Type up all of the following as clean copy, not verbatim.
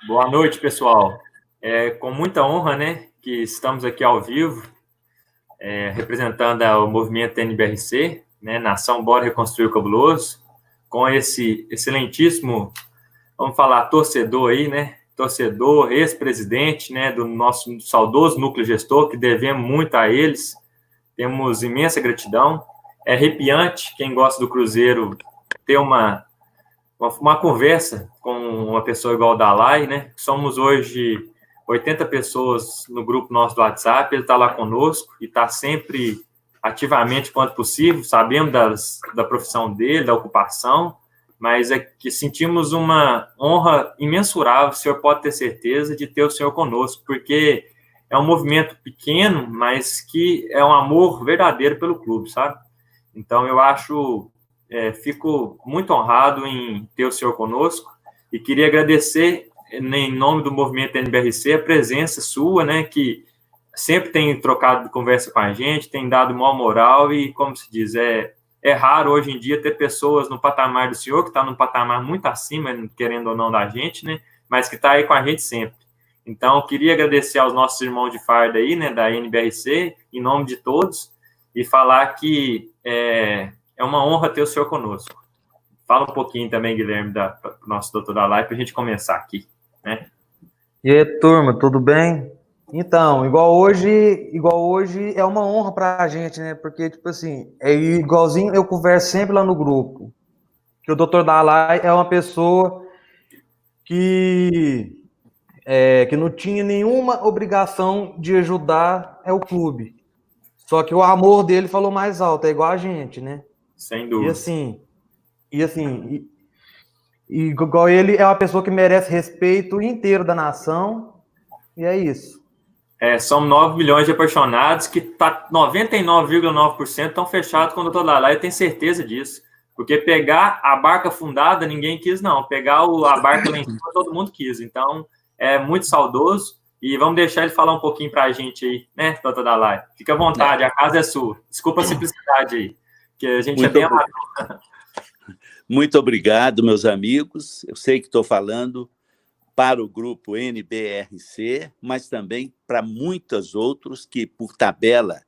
Boa noite, pessoal. É com muita honra, né, que estamos aqui ao vivo, representando o movimento NBRC, né, Nação Bora Reconstruir o Cabuloso, com esse excelentíssimo, vamos falar, torcedor aí, né, torcedor, ex-presidente, né, do nosso saudoso núcleo gestor, que devemos muito a eles, temos imensa gratidão. É arrepiante, quem gosta do Cruzeiro, ter uma conversa com uma pessoa igual o Dalai, né? Somos hoje 80 pessoas no grupo nosso do WhatsApp, ele está lá conosco e está sempre ativamente quanto possível, sabemos da profissão dele, da ocupação, mas é que sentimos uma honra imensurável, o senhor pode ter certeza de ter o senhor conosco, porque é um movimento pequeno, mas que é um amor verdadeiro pelo clube, sabe? Então, eu acho fico muito honrado em ter o senhor conosco e queria agradecer, em nome do movimento NBRC, a presença sua, né, que sempre tem trocado conversa com a gente, tem dado maior moral e, como se diz, é raro hoje em dia ter pessoas no patamar do senhor, que está num patamar muito acima, querendo ou não, da gente, né, mas que está aí com a gente sempre. Então, queria agradecer aos nossos irmãos de farda aí, né, da NBRC, em nome de todos, e falar que é uma honra ter o senhor conosco. Fala um pouquinho também, Guilherme, do nosso doutor da live, para a gente começar aqui, né? E aí, turma, tudo bem? Então, igual hoje é uma honra pra gente, né? Porque, tipo assim, é igualzinho eu converso sempre lá no grupo, que o doutor Dalai é uma pessoa que, que não tinha nenhuma obrigação de ajudar o clube. Só que o amor dele falou mais alto, é igual a gente, né? Sem E dúvida. assim, e igual ele é uma pessoa que merece respeito inteiro da nação, e é isso. São 9 milhões de apaixonados que 99,9% estão fechados com o doutor Dalai, eu tenho certeza disso. Porque pegar a barca afundada, ninguém quis, não. Pegar a barca lá em cima, todo mundo quis. Então, é muito saudoso. E vamos deixar ele falar um pouquinho para a gente aí, né, doutor Dalai? Fica à vontade, a casa é sua. Desculpa a simplicidade aí, que a gente é bem amador. Muito obrigado, meus amigos. Eu sei que estou falando para o grupo NBRC, mas também para muitos outros que, por tabela,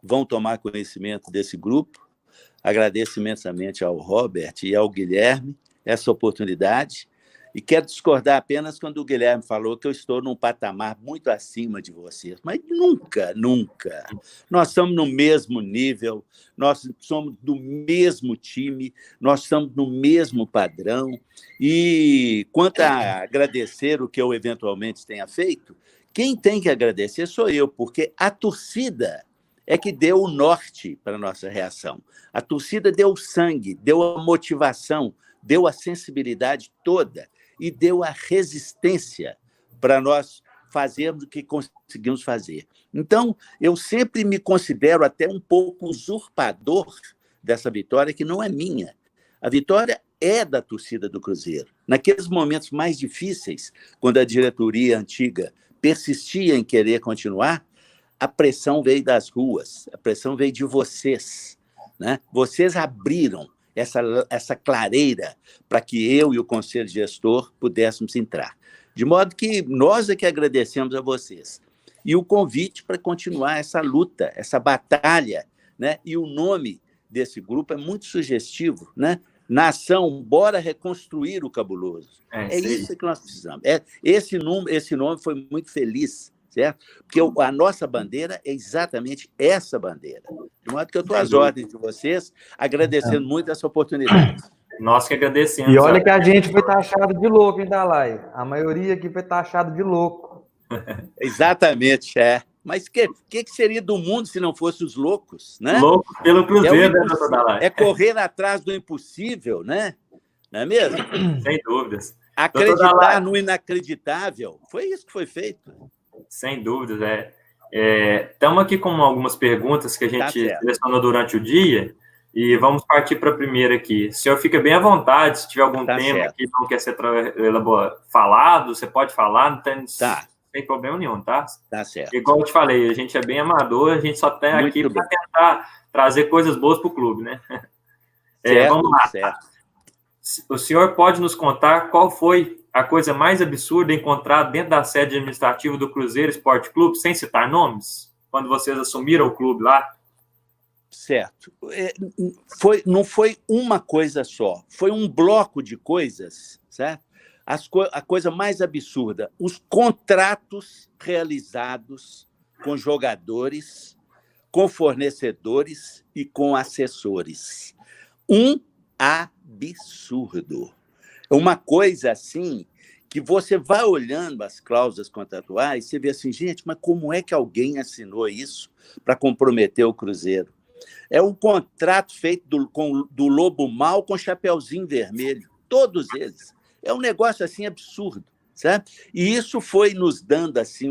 vão tomar conhecimento desse grupo. Agradeço imensamente ao Robert e ao Guilherme essa oportunidade e quero discordar apenas quando o Guilherme falou que eu estou num patamar muito acima de vocês, mas nunca, nunca. Nós estamos no mesmo nível, nós somos do mesmo time, nós estamos no mesmo padrão e quanto a agradecer o que eu eventualmente tenha feito, quem tem que agradecer sou eu, porque a torcida é que deu o norte para a nossa reação. A torcida deu o sangue, deu a motivação, deu a sensibilidade toda e deu a resistência para nós fazermos o que conseguimos fazer. Então, eu sempre me considero até um pouco usurpador dessa vitória, que não é minha. A vitória é da torcida do Cruzeiro. Naqueles momentos mais difíceis, quando a diretoria antiga persistia em querer continuar, a pressão veio das ruas, a pressão veio de vocês, né? Vocês abriram essa clareira para que eu e o Conselho Gestor pudéssemos entrar. De modo que nós é que agradecemos a vocês. E o convite para continuar essa luta, essa batalha, né? E o nome desse grupo é muito sugestivo, né? Nação, bora reconstruir o cabuloso. É isso que nós precisamos. Esse nome foi muito feliz, certo? Porque a nossa bandeira é exatamente essa bandeira. De modo que eu estou às ordens de vocês, agradecendo muito essa oportunidade. Nós que agradecemos. E olha que a gente foi taxado de louco, hein, Dalai? A maioria aqui foi taxado de louco. Exatamente, Mas o que seria do mundo se não fosse os loucos, né? Louco pelo Cruzeiro, né, doutor Dalai? É correr atrás do impossível, né? Não é mesmo? Sem dúvidas. Acreditar no inacreditável. Foi isso que foi feito. Sem dúvidas, estamos aqui com algumas perguntas que a gente selecionou durante o dia e vamos partir para a primeira aqui. O senhor fica bem à vontade, se tiver algum tema que não quer ser falado, você pode falar, não tem problema nenhum, tá? Tá certo. Igual eu te falei, a gente é bem amador, a gente só está aqui para tentar trazer coisas boas para o clube, né? Certo, vamos lá. Certo. O senhor pode nos contar qual foi a coisa mais absurda encontrada dentro da sede administrativa do Cruzeiro Esporte Clube, sem citar nomes, quando vocês assumiram o clube lá? Certo. Não foi uma coisa só, foi um bloco de coisas, certo? A coisa mais absurda, os contratos realizados com jogadores, com fornecedores e com assessores. Um absurdo. Uma coisa assim que você vai olhando as cláusulas contratuais, você vê assim, gente, mas como é que alguém assinou isso para comprometer o Cruzeiro? É um contrato feito do Lobo Mal com Chapeuzinho Vermelho, todos eles. É um negócio assim absurdo, certo? E isso foi nos dando assim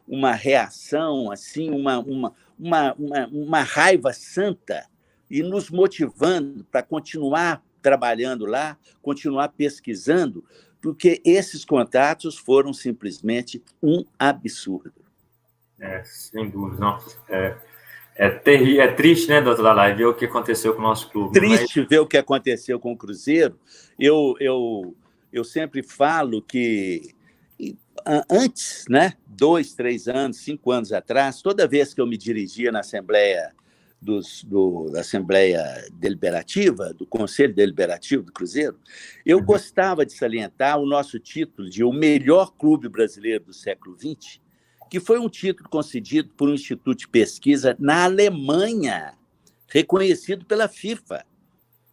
uma reação, assim uma raiva santa e nos motivando para continuar trabalhando lá, continuar pesquisando, porque esses contratos foram simplesmente um absurdo. Sem dúvida, não. É triste, né, doutor Dalai, ver o que aconteceu com o nosso clube. Triste ver o que aconteceu com o Cruzeiro. Eu sempre falo que antes, né, 2, 3 anos, 5 anos atrás, toda vez que eu me dirigia na Assembleia da Assembleia Deliberativa, do Conselho Deliberativo do Cruzeiro, eu gostava de salientar o nosso título de o melhor clube brasileiro do século XX, que foi um título concedido por um instituto de pesquisa na Alemanha, reconhecido pela FIFA.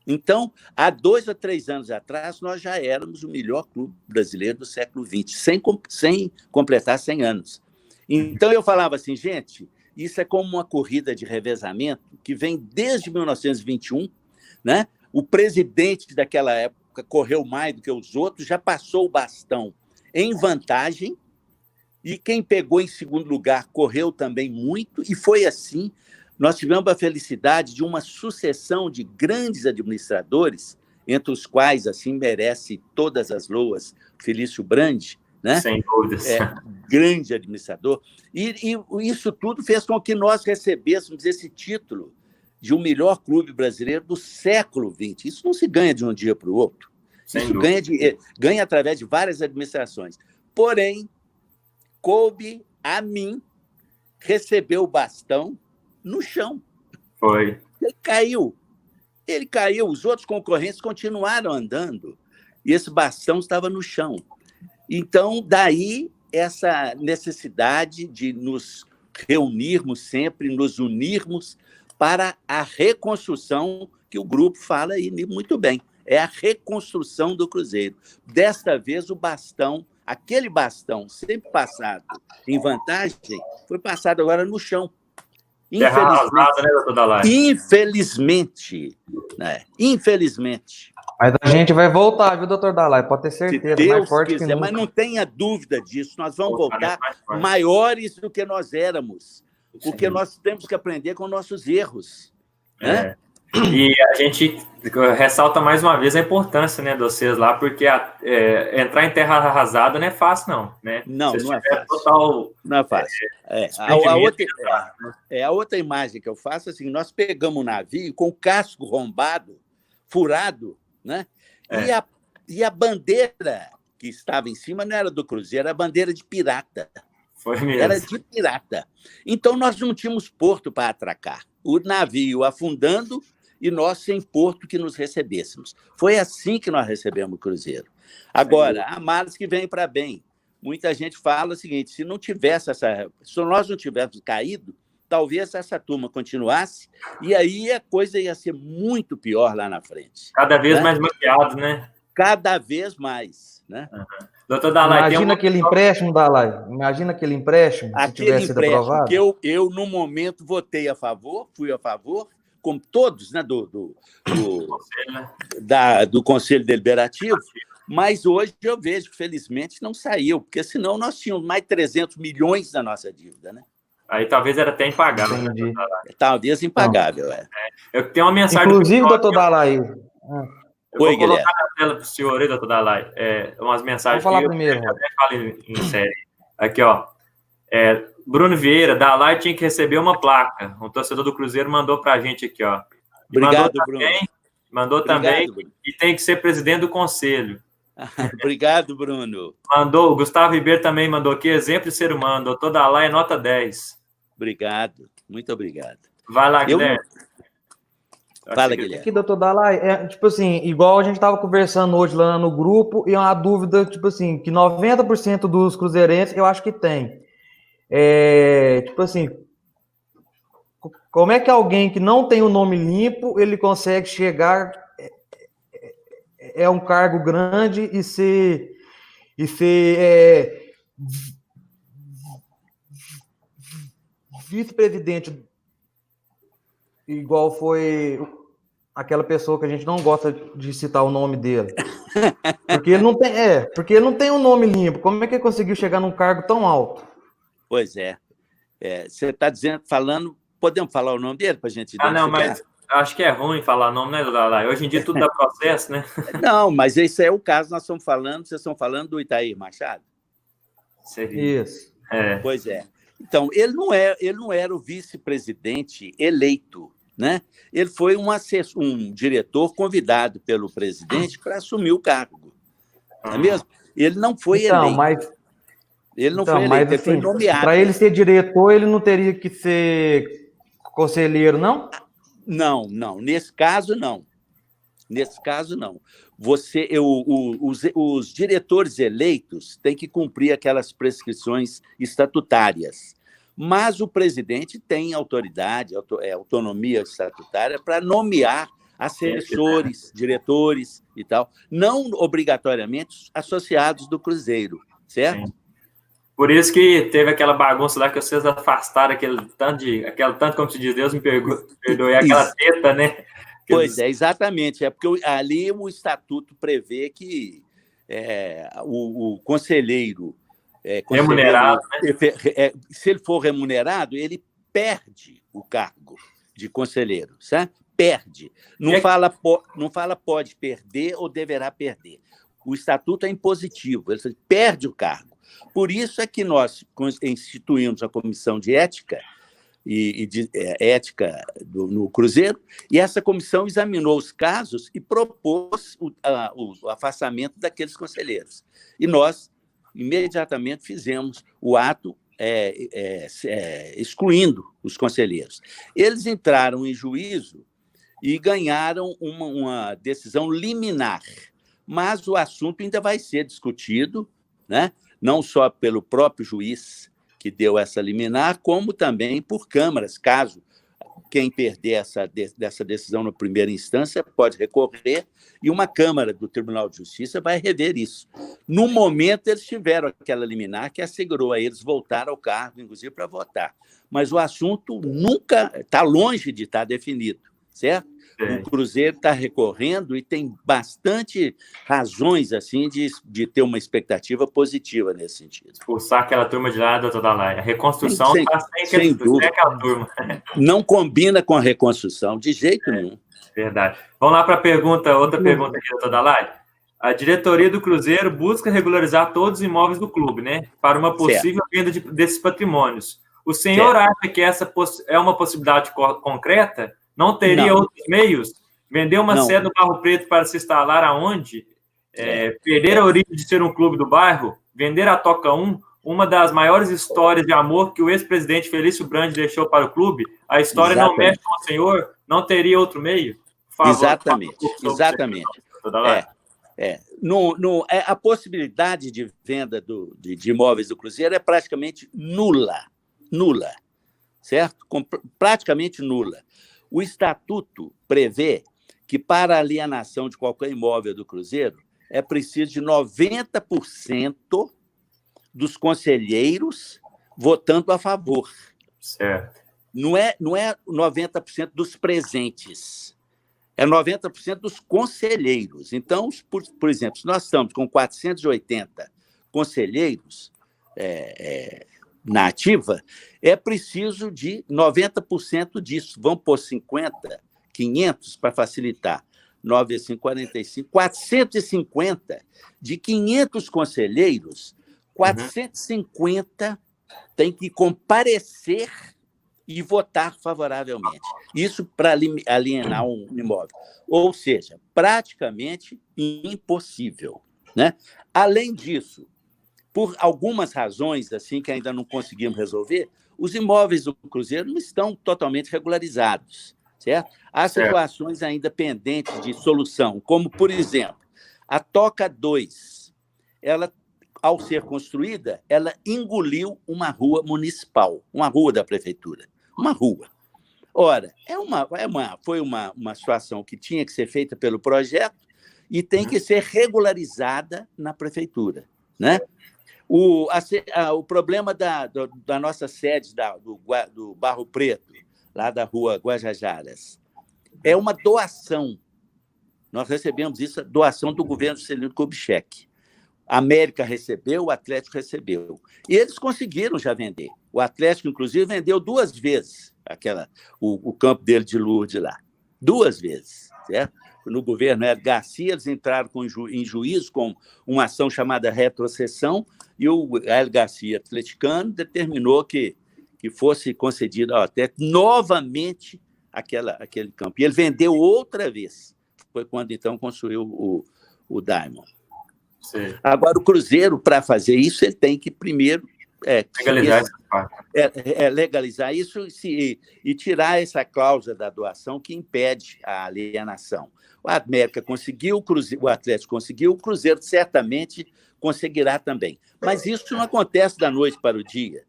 Então, há 2 a 3 anos atrás, nós já éramos o melhor clube brasileiro do século XX, sem completar 100 anos. Então, eu falava assim, gente, isso é como uma corrida de revezamento que vem desde 1921, né? O presidente daquela época correu mais do que os outros, já passou o bastão em vantagem, e quem pegou em segundo lugar correu também muito, e foi assim. Nós tivemos a felicidade de uma sucessão de grandes administradores, entre os quais assim merece todas as loas Felício Brandi, né? Sem dúvidas. Grande administrador. E isso tudo fez com que nós recebêssemos esse título de o melhor clube brasileiro do século XX. Isso não se ganha de um dia para o outro. Isso ganha através de várias administrações. Porém, coube a mim receber o bastão no chão. Foi. Ele caiu, os outros concorrentes continuaram andando, e esse bastão estava no chão. Então, daí, essa necessidade de nos reunirmos sempre, nos unirmos para a reconstrução, que o grupo fala aí muito bem, é a reconstrução do Cruzeiro. Desta vez, o bastão, aquele bastão sempre passado em vantagem, foi passado agora no chão. Infelizmente. Mas a gente vai voltar, viu, doutor Dalai? Pode ter certeza. Se Deus mais forte quiser, que nunca. mas não tenha dúvida disso. Nós vamos voltar maiores do que nós éramos, porque nós temos que aprender com nossos erros. Né? E a gente ressalta mais uma vez a importância, né, de vocês lá, porque entrar em terra arrasada não é fácil, não. Né? Não é fácil. Não é fácil. A outra imagem que eu faço, assim, nós pegamos um navio com o casco rombado, furado, né? E a bandeira que estava em cima não era do Cruzeiro, era a bandeira de pirata. Foi mesmo. Era de pirata. Então, nós não tínhamos porto para atracar. O navio afundando e nós sem porto que nos recebêssemos. Foi assim que nós recebemos o Cruzeiro. Agora, há males que vêm para bem. Muita gente fala o seguinte, se nós não tivéssemos caído, talvez essa turma continuasse, e aí a coisa ia ser muito pior lá na frente. Cada vez mais maquiado, né? Cada vez mais. Né? Doutor Dalai, imagina aquele empréstimo, Dalai. Imagina aquele empréstimo, se tivesse sido aprovado. Que eu, no momento, votei a favor, fui a favor, como todos, né, do Conselho Deliberativo, mas hoje eu vejo que, felizmente, não saiu, porque senão nós tínhamos mais 300 milhões na nossa dívida. Né? Aí talvez era até impagável. Né, talvez impagável, Eu tenho uma mensagem... Inclusive, doutor Dalai... Vou colocar na tela para o senhor aí, doutor Dalai, umas mensagens Vou falar primeiro. Eu até falo em série. Aqui, ó. Bruno Vieira, Dalai tinha que receber uma placa. Um torcedor do Cruzeiro mandou para a gente aqui, ó. Obrigado, Bruno. Mandou também, e tem que ser presidente do conselho. Obrigado, Bruno. Mandou, o Gustavo Ribeiro também mandou aqui, exemplo de ser humano, doutor Dalai, nota 10. Obrigado, muito obrigado. Vai lá, Guilherme. Fala, Guilherme. Aqui, doutor Dalai, tipo assim, igual a gente estava conversando hoje lá no grupo, e uma dúvida, tipo assim, que 90% dos cruzeirenses eu acho que tem. Tipo assim, como é que alguém que não tem o nome limpo, ele consegue chegar, um cargo grande e ser vice-presidente, igual foi aquela pessoa que a gente não gosta de citar o nome dele. Porque ele não tem um nome limpo. Como é que ele conseguiu chegar num cargo tão alto? Pois é. Você está falando, podemos falar o nome dele para a gente identificar? Não, mas acho que é ruim falar nome, né, Dalai? Hoje em dia tudo dá processo, né? Não, mas esse é o caso, vocês estão falando do Itair Machado? Seria. Isso. Pois é. Então, ele não era o vice-presidente eleito, né? Ele foi um diretor convidado pelo presidente para assumir o cargo. Não é mesmo? Ele não foi eleito. Ele não foi eleito, ele foi nomeado. Para ele ser diretor, ele não teria que ser conselheiro, não? Não. Nesse caso, não. Os diretores eleitos têm que cumprir aquelas prescrições estatutárias. Mas o presidente tem autoridade, autonomia estatutária para nomear assessores, diretores e tal, não obrigatoriamente associados do Cruzeiro, certo? Sim. Por isso que teve aquela bagunça lá que vocês afastaram aquele tanto, como se diz, Deus me perdoe, aquela treta, né? Pois é, exatamente. É porque ali o estatuto prevê que o conselheiro remunerado, né? Se ele for remunerado, ele perde o cargo de conselheiro, certo? Perde. Não fala pode perder ou deverá perder. O estatuto é impositivo, ele perde o cargo. Por isso é que nós instituímos a comissão de ética ética no Cruzeiro, e essa comissão examinou os casos e propôs o afastamento daqueles conselheiros. E nós, imediatamente, fizemos o ato excluindo os conselheiros. Eles entraram em juízo e ganharam uma decisão liminar, mas o assunto ainda vai ser discutido, né? Não só pelo próprio juiz que deu essa liminar, como também por câmaras, caso quem perder dessa decisão na primeira instância pode recorrer, e uma Câmara do Tribunal de Justiça vai rever isso. No momento, eles tiveram aquela liminar que assegurou a eles voltar ao cargo, inclusive para votar. Mas o assunto nunca está longe de estar definido, certo? O Cruzeiro está recorrendo e tem bastante razões assim de ter uma expectativa positiva nesse sentido. Expulsar aquela turma de lá, doutor Dalai. A reconstrução está sem aquela turma. Não combina com a reconstrução, de jeito nenhum. Verdade. Vamos lá para outra pergunta aqui, doutor Dalai. A diretoria do Cruzeiro busca regularizar todos os imóveis do clube, né? Para uma possível venda desses patrimônios. O senhor acha que essa é uma possibilidade concreta? Não teria outros meios? Vender uma sede no Barro Preto para se instalar aonde? Perder a origem de ser um clube do bairro? Vender a Toca 1? Uma das maiores histórias de amor que o ex-presidente Felício Brandi deixou para o clube? A história não mexe com o senhor? Não teria outro meio? Por favor, Exatamente. A possibilidade de venda de imóveis do Cruzeiro é praticamente nula, certo? Praticamente nula. O estatuto prevê que, para a alienação de qualquer imóvel do Cruzeiro, é preciso de 90% dos conselheiros votando a favor. Certo. Não é 90% dos presentes, é 90% dos conselheiros. Então, por exemplo, se nós estamos com 480 conselheiros na ativa, é preciso de 90% disso. Vamos pôr 50, 500 para facilitar. 9 a 5, 45. 450 de 500 conselheiros, 450 têm que comparecer e votar favoravelmente. Isso para alienar um imóvel. Ou seja, praticamente impossível. né? Além disso, por algumas razões assim que ainda não conseguimos resolver, os imóveis do Cruzeiro não estão totalmente regularizados, certo? Há situações ainda pendentes de solução, como, por exemplo, a Toca 2. Ela, ao ser construída, ela engoliu uma rua municipal, uma rua da prefeitura, uma rua. Ora, foi uma situação que tinha que ser feita pelo projeto e tem que ser regularizada na prefeitura, né? O problema da nossa sede do Barro Preto, lá da rua Guajajaras, é uma doação. Nós recebemos isso, doação do governo Juscelino Kubitschek. A América recebeu, o Atlético recebeu. E eles conseguiram já vender. O Atlético, inclusive, vendeu 2 vezes o campo dele de Lourdes lá. 2 vezes, certo? No governo Hélio Garcia, eles entraram em juízo com uma ação chamada retrocessão, e o Hélio Garcia, atleticano, determinou que fosse concedido ao Atlético novamente aquele campo. E ele vendeu outra vez. Foi quando, então, construiu o Diamond. Sim. Agora, o Cruzeiro, para fazer isso, ele tem que primeiro legalizar isso e tirar essa cláusula da doação que impede a alienação. O América conseguiu, o Atlético conseguiu, o Cruzeiro certamente conseguirá também. Mas isso não acontece da noite para o dia.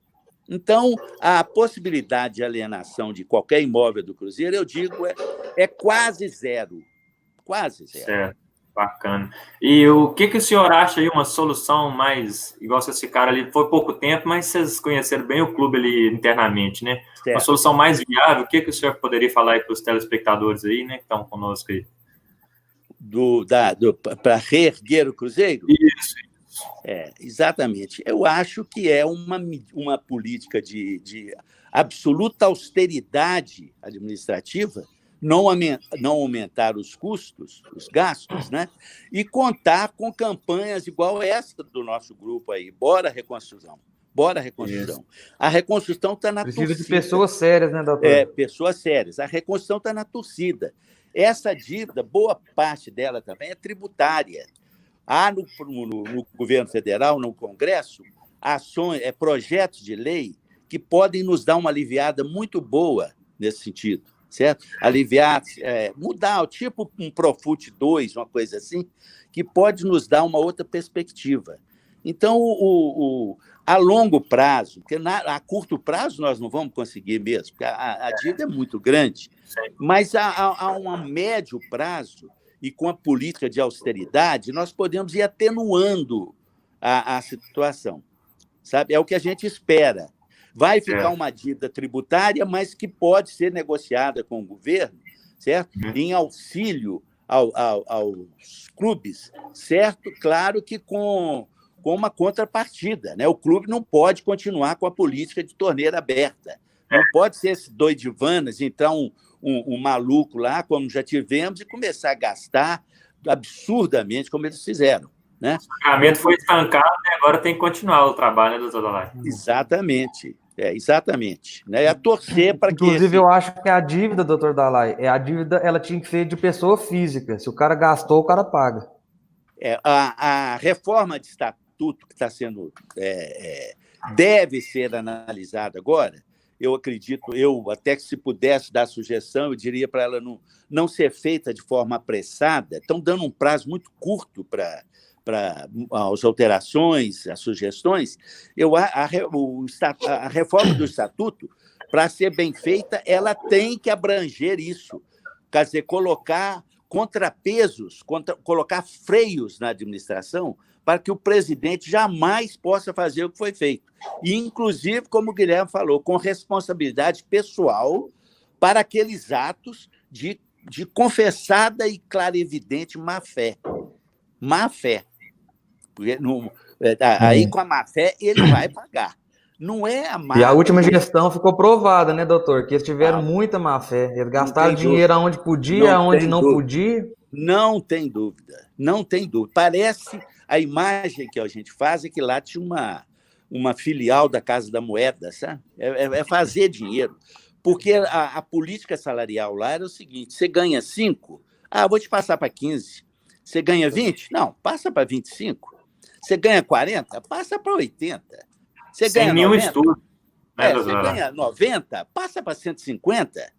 Então, a possibilidade de alienação de qualquer imóvel do Cruzeiro, eu digo, é quase zero. Quase zero. Certo. Bacana. E o que o senhor acha aí uma solução mais, igual se esse cara ali, foi pouco tempo, mas vocês conheceram bem o clube ali internamente, né? Certo. Uma solução mais viável, o que o senhor poderia falar aí para os telespectadores aí, né, que estão conosco aí? Para reerguer o Cruzeiro? Isso. Exatamente. Eu acho que é uma política de absoluta austeridade administrativa, não aumentar os custos, os gastos, né? E contar com campanhas igual essa do nosso grupo aí. Bora reconstrução. Bora reconstrução. Isso. A reconstrução está na torcida. Precisa de pessoas sérias, né, doutor? Pessoas sérias. A reconstrução está na torcida. Essa dívida, boa parte dela também é tributária. Há no governo federal, no Congresso, projetos de lei que podem nos dar uma aliviada muito boa nesse sentido. Certo? Aliviar, mudar, tipo um Profut 2, uma coisa assim, que pode nos dar uma outra perspectiva. Então, a longo prazo, porque a curto prazo nós não vamos conseguir mesmo, porque a dívida é muito grande, mas a um médio prazo, e com a política de austeridade, nós podemos ir atenuando a situação. Sabe? É o que a gente espera. Vai ficar uma dívida tributária, mas que pode ser negociada com o governo, certo? Em auxílio aos clubes, certo? Claro que com uma contrapartida, né? O clube não pode continuar com a política de torneira aberta. Não pode ser esse doidivanas, entrar um maluco lá, como já tivemos, e começar a gastar absurdamente, como eles fizeram. Né? O pagamento foi estancado e agora tem que continuar o trabalho, né, doutor Dalai? Exatamente. Exatamente. Né? É a torcer para que. Inclusive, eu acho que a dívida, doutor Dalai, a dívida ela tinha que ser de pessoa física. Se o cara gastou, o cara paga. A reforma de estatuto que está sendo. Deve ser analisada agora. Eu acredito, até que se pudesse dar sugestão, eu diria para ela não ser feita de forma apressada. Estão dando um prazo muito curto para as alterações, as sugestões. A reforma do estatuto, para ser bem feita, ela tem que abranger isso. Quer dizer, colocar contrapesos, colocar freios na administração para que o presidente jamais possa fazer o que foi feito. E, inclusive, como o Guilherme falou, com responsabilidade pessoal para aqueles atos de confessada e clarividente má-fé. Má-fé. Aí, com a má-fé, ele vai pagar. Não é a má. E a última gestão ficou provada, né, doutor? Que eles tiveram muita má-fé. Eles gastaram dinheiro aonde podia, aonde não podia. Não tem dúvida. Não tem dúvida. Parece a imagem que a gente faz é que lá tinha uma filial da Casa da Moeda, sabe? É fazer dinheiro. Porque a política salarial lá era o seguinte: você ganha 5, vou te passar para 15. Você ganha 20? Não, passa para 25. Você ganha 40? Passa para 80. Você Sem ganha nenhum 90? estudo. Né, Você ganha 90? Passa para 150.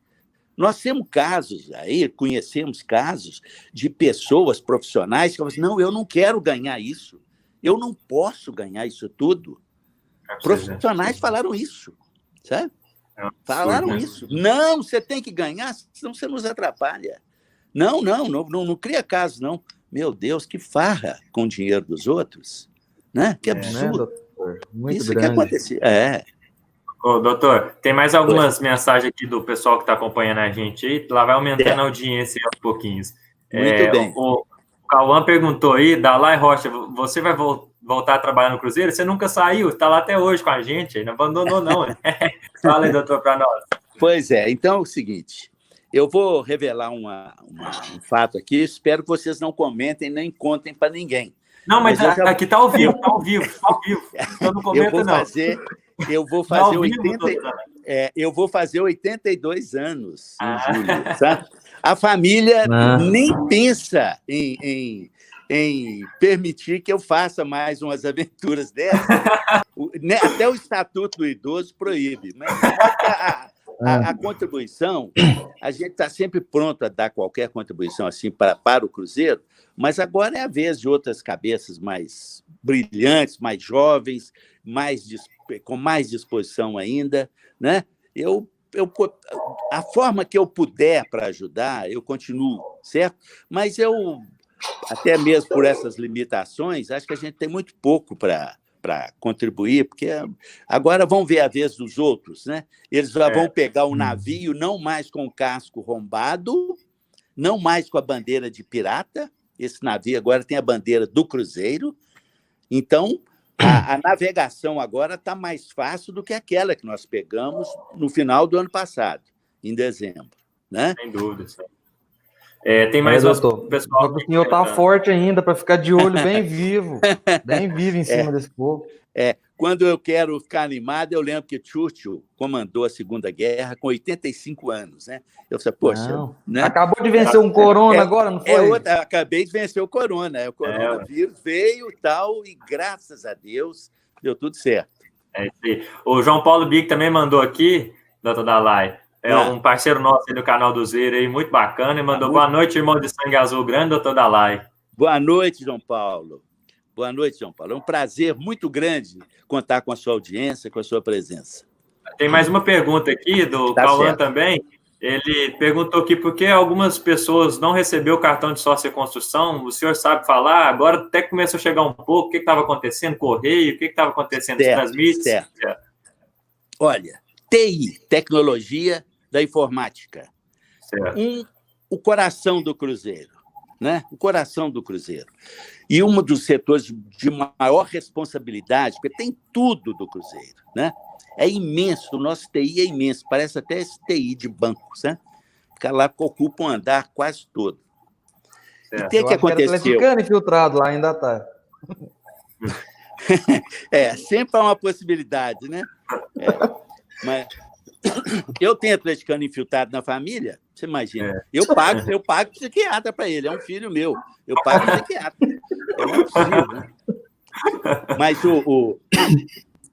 Nós temos casos aí, conhecemos casos de pessoas profissionais que falam assim, não, eu não quero ganhar isso. Eu não posso ganhar isso tudo. Profissionais falaram isso, sabe? Falaram isso. Não, você tem que ganhar, senão você nos atrapalha. Não cria caso, não. Meu Deus, que farra com o dinheiro dos outros. Né? Que absurdo. Né, muito isso grande. que aconteceu. Ô, doutor, tem mais algumas mensagens aqui do pessoal que está acompanhando a gente aí. Lá vai aumentando a audiência aos pouquinhos. Muito bem. O Cauã perguntou aí, Dalai Rocha, você vai voltar a trabalhar no Cruzeiro? Você nunca saiu, está lá até hoje com a gente, não abandonou, não. Fala aí, doutor, para nós. Pois é, então é o seguinte, eu vou revelar um fato aqui, espero que vocês não comentem nem contem para ninguém. Não, mas aqui está ao vivo, Então não comenta, eu vou fazer 82 anos em julho, sabe? A família nem pensa em permitir que eu faça mais umas aventuras dessas. Até o Estatuto do Idoso proíbe. Mas a contribuição, a gente está sempre pronto a dar qualquer contribuição assim para o Cruzeiro, mas agora é a vez de outras cabeças mais brilhantes, mais jovens, com mais disposição ainda, né? A forma que eu puder para ajudar, eu continuo, certo? Mas até mesmo por essas limitações, acho que a gente tem muito pouco para contribuir, porque agora vão ver a vez dos outros, né? Eles já vão pegar o navio, não mais com o casco rombado, não mais com a bandeira de pirata, esse navio agora tem a bandeira do Cruzeiro, então a navegação agora está mais fácil do que aquela que nós pegamos no final do ano passado, em dezembro, né? Sem dúvida. Tem mais doutor, pessoal. O senhor está forte ainda para ficar de olho bem vivo em cima desse povo. Quando eu quero ficar animado, eu lembro que Churchill comandou a Segunda Guerra com 85 anos, né? Eu falei, poxa... Né? Acabou de vencer um corona agora, não foi? Acabei de vencer o corona. O coronavírus veio tal, e graças a Deus deu tudo certo. O João Paulo Big também mandou aqui, doutor Dalai, um parceiro nosso aí do canal do Zero aí, muito bacana, e mandou boa noite, irmão de sangue azul grande, doutor Dalai. Boa noite, João Paulo. Boa noite, João Paulo. É um prazer muito grande contar com a sua audiência, com a sua presença. Tem mais uma pergunta aqui do Cauã também. Ele perguntou aqui por que algumas pessoas não receberam o cartão de sócio e construção. O senhor sabe falar? Agora até começou a chegar um pouco. O que estava acontecendo? Correio? O que estava acontecendo? Transmite? Olha, TI, tecnologia da informática. O coração do Cruzeiro, né? O coração do Cruzeiro. E um dos setores de maior responsabilidade, porque tem tudo do Cruzeiro, né? É imenso, o nosso TI é imenso, parece até esse TI de bancos, né? Fica lá, ocupa um andar quase todo. E o que aconteceu? Atleticano infiltrado lá, ainda está. Sempre há uma possibilidade, né? Mas eu tenho atleticano infiltrado na família, você imagina. Eu pago psiquiatra para ele, é um filho meu. Eu pago psiquiatra. Não é possível, né?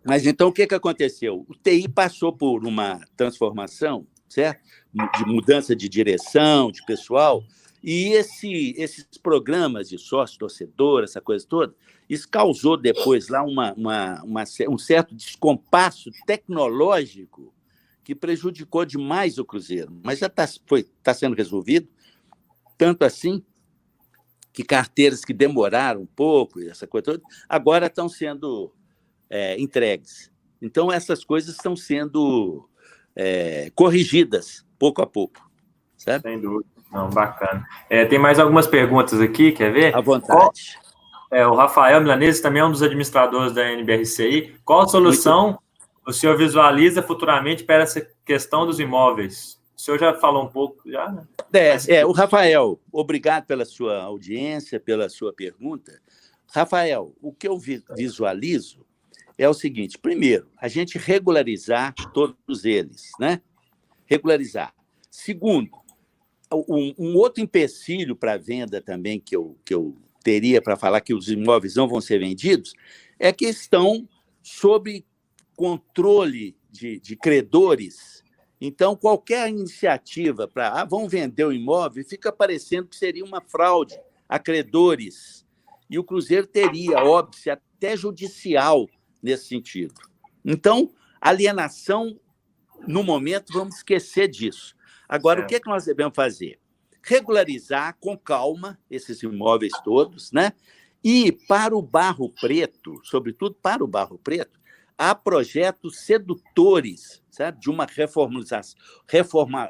Mas então o que aconteceu? O TI passou por uma transformação, certo? De mudança de direção, de pessoal, e esses programas de sócio-torcedor, essa coisa toda, isso causou depois lá um certo descompasso tecnológico que prejudicou demais o Cruzeiro. Mas já está sendo resolvido, tanto assim que carteiras que demoraram um pouco, essa coisa toda, agora estão sendo entregues. Então, essas coisas estão sendo corrigidas pouco a pouco. Certo? Sem dúvida. Não, bacana. Tem mais algumas perguntas aqui, quer ver? À vontade. O Rafael Milanese também é um dos administradores da NBRCI. Qual a solução o senhor visualiza futuramente para essa questão dos imóveis? O senhor já falou um pouco, já, né? O Rafael, obrigado pela sua audiência, pela sua pergunta. Rafael, o que eu visualizo é o seguinte: primeiro, a gente regularizar todos eles, né? Regularizar. Segundo, Um outro empecilho para a venda também que eu teria para falar que os imóveis não vão ser vendidos é que estão sob controle de credores. Então, qualquer iniciativa para vão vender o imóvel fica parecendo que seria uma fraude a credores. E o Cruzeiro teria óbice até judicial nesse sentido. Então, alienação, no momento, vamos esquecer disso. Agora, o que nós devemos fazer? Regularizar com calma esses imóveis todos, né? E para o Barro Preto, sobretudo para o Barro Preto, há projetos sedutores, certo? De uma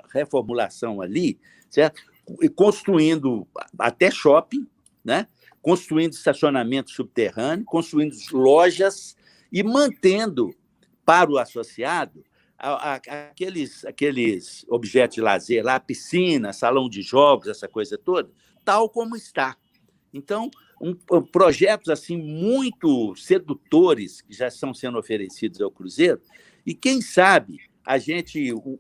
reformulação ali, certo? E construindo até shopping, né? Construindo estacionamento subterrâneo, construindo lojas e mantendo para o associado aqueles objetos de lazer lá, piscina, salão de jogos, essa coisa toda, tal como está. Então, projetos assim muito sedutores que já estão sendo oferecidos ao Cruzeiro, e quem sabe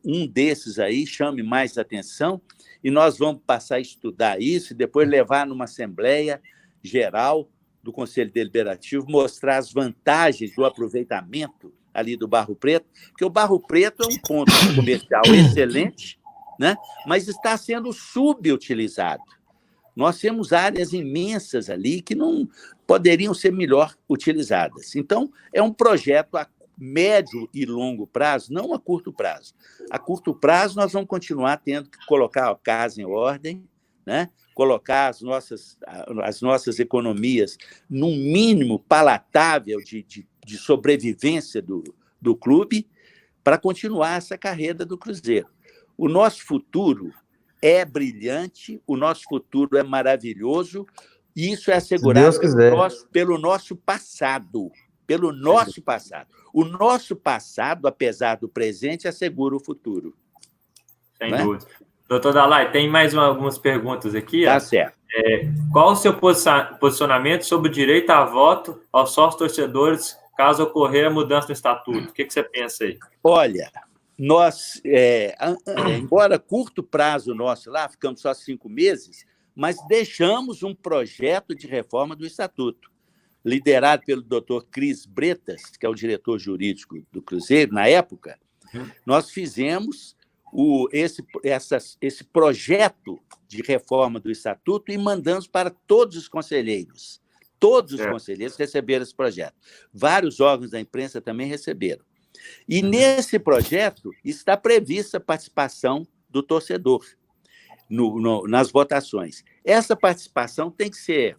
um desses aí chame mais atenção e nós vamos passar a estudar isso e depois levar numa assembleia geral do Conselho Deliberativo, mostrar as vantagens do aproveitamento ali do Barro Preto, porque o Barro Preto é um ponto comercial excelente, né? Mas está sendo subutilizado. Nós temos áreas imensas ali que não poderiam ser melhor utilizadas. Então, é um projeto a médio e longo prazo, não a curto prazo. A curto prazo, nós vamos continuar tendo que colocar a casa em ordem, né? Colocar as nossas economias num mínimo palatável de sobrevivência do clube para continuar essa carreira do Cruzeiro. O nosso futuro é brilhante, o nosso futuro é maravilhoso, e isso é assegurado pelo nosso passado. Pelo nosso passado. O nosso passado, apesar do presente, assegura o futuro. Sem dúvida. Doutor Dalai, tem mais algumas perguntas aqui. Tá certo. Qual o seu posicionamento sobre o direito a voto aos sócios torcedores caso ocorrer a mudança no estatuto? O que você pensa aí? Olha, nós, embora curto prazo nosso lá, ficamos só 5 meses, mas deixamos um projeto de reforma do estatuto, liderado pelo doutor Cris Bretas, que é o diretor jurídico do Cruzeiro, na época. Nós fizemos esse projeto de reforma do estatuto e mandamos para todos os conselheiros. Todos os conselheiros receberam esse projeto. Vários órgãos da imprensa também receberam. E nesse projeto está prevista a participação do torcedor nas votações. Essa participação tem que ser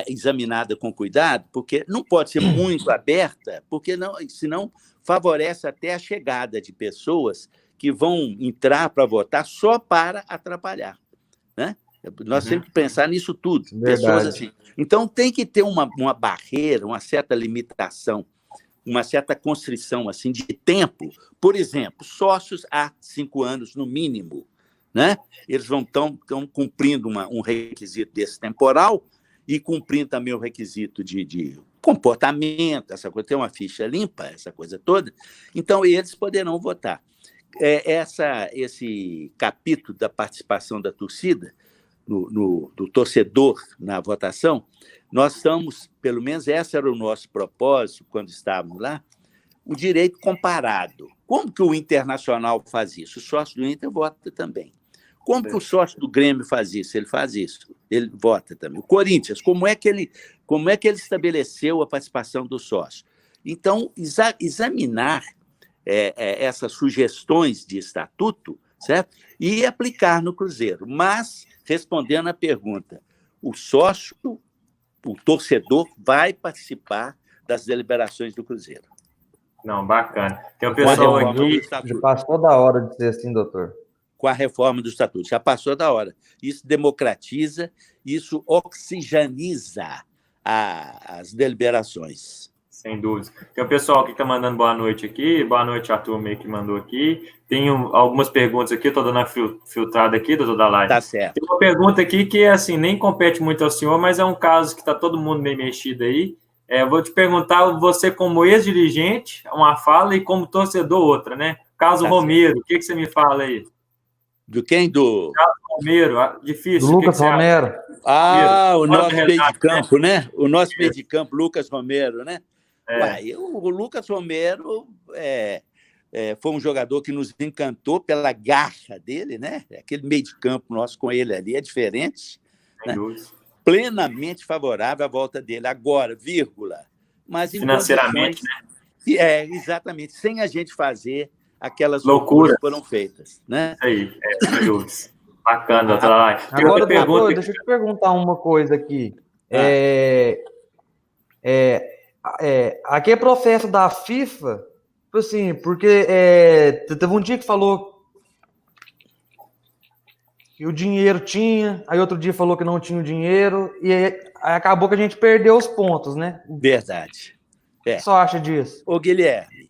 examinada com cuidado, porque não pode ser muito aberta, porque senão favorece até a chegada de pessoas que vão entrar para votar só para atrapalhar, né? Nós temos que pensar nisso tudo. Pessoas assim. Então, tem que ter uma barreira, uma certa limitação, uma certa constrição assim, de tempo. Por exemplo, sócios há 5 anos, no mínimo, né? Eles estão cumprindo um requisito desse temporal e cumprindo também o requisito de comportamento, essa coisa, ter uma ficha limpa, essa coisa toda. Então, eles poderão votar. Esse capítulo da participação da torcida, do torcedor na votação, nós estamos, pelo menos esse era o nosso propósito quando estávamos lá, o direito comparado. Como que o Internacional faz isso? O sócio do Inter vota também. Como que o sócio do Grêmio faz isso? Ele faz isso, ele vota também. O Corinthians, como é que ele estabeleceu a participação do sócio? Então, examinar essas sugestões de estatuto, certo? E aplicar no Cruzeiro. Mas, respondendo à pergunta, o sócio, o torcedor, vai participar das deliberações do Cruzeiro. Não, bacana. Tem um pessoal aqui... Já passou da hora de ser assim, doutor. Com a reforma do estatuto, já passou da hora. Isso democratiza, isso oxigeniza as deliberações. Sem dúvida. Tem um pessoal que está mandando boa noite aqui. Boa noite, Arthur, meio que mandou aqui. Tem algumas perguntas aqui, estou dando uma filtrada aqui, doutor Dalai. Tá certo. Tem uma pergunta aqui que, assim, nem compete muito ao senhor, mas é um caso que está todo mundo meio mexido aí. Vou te perguntar, você como ex-dirigente, uma fala, e como torcedor, outra, né? Caso Romero, o que você me fala aí? Do quem? Do Romero, difícil. Do Lucas Romero. o nosso meio de campo, né? O nosso É. meio de campo, Lucas Romero, né? É. Uai, o Lucas Romero foi um jogador que nos encantou pela garra dele, né? Aquele meio de campo nosso com ele ali é diferente, Sem né? dúvida. Plenamente favorável à volta dele. Agora, vírgula, mas em Financeiramente, condições, exatamente, sem a gente fazer aquelas Loucura. loucuras que foram feitas, né? Isso aí, sem dúvida. Bacana, doutor Lalai. Agora, Pergunta doutor, deixa eu te perguntar uma coisa aqui. Aquele processo da FIFA, tipo assim, porque teve um dia que falou que o dinheiro tinha, aí outro dia falou que não tinha o dinheiro, e aí acabou que a gente perdeu os pontos, né? Verdade. O que você acha disso? Ô, Guilherme,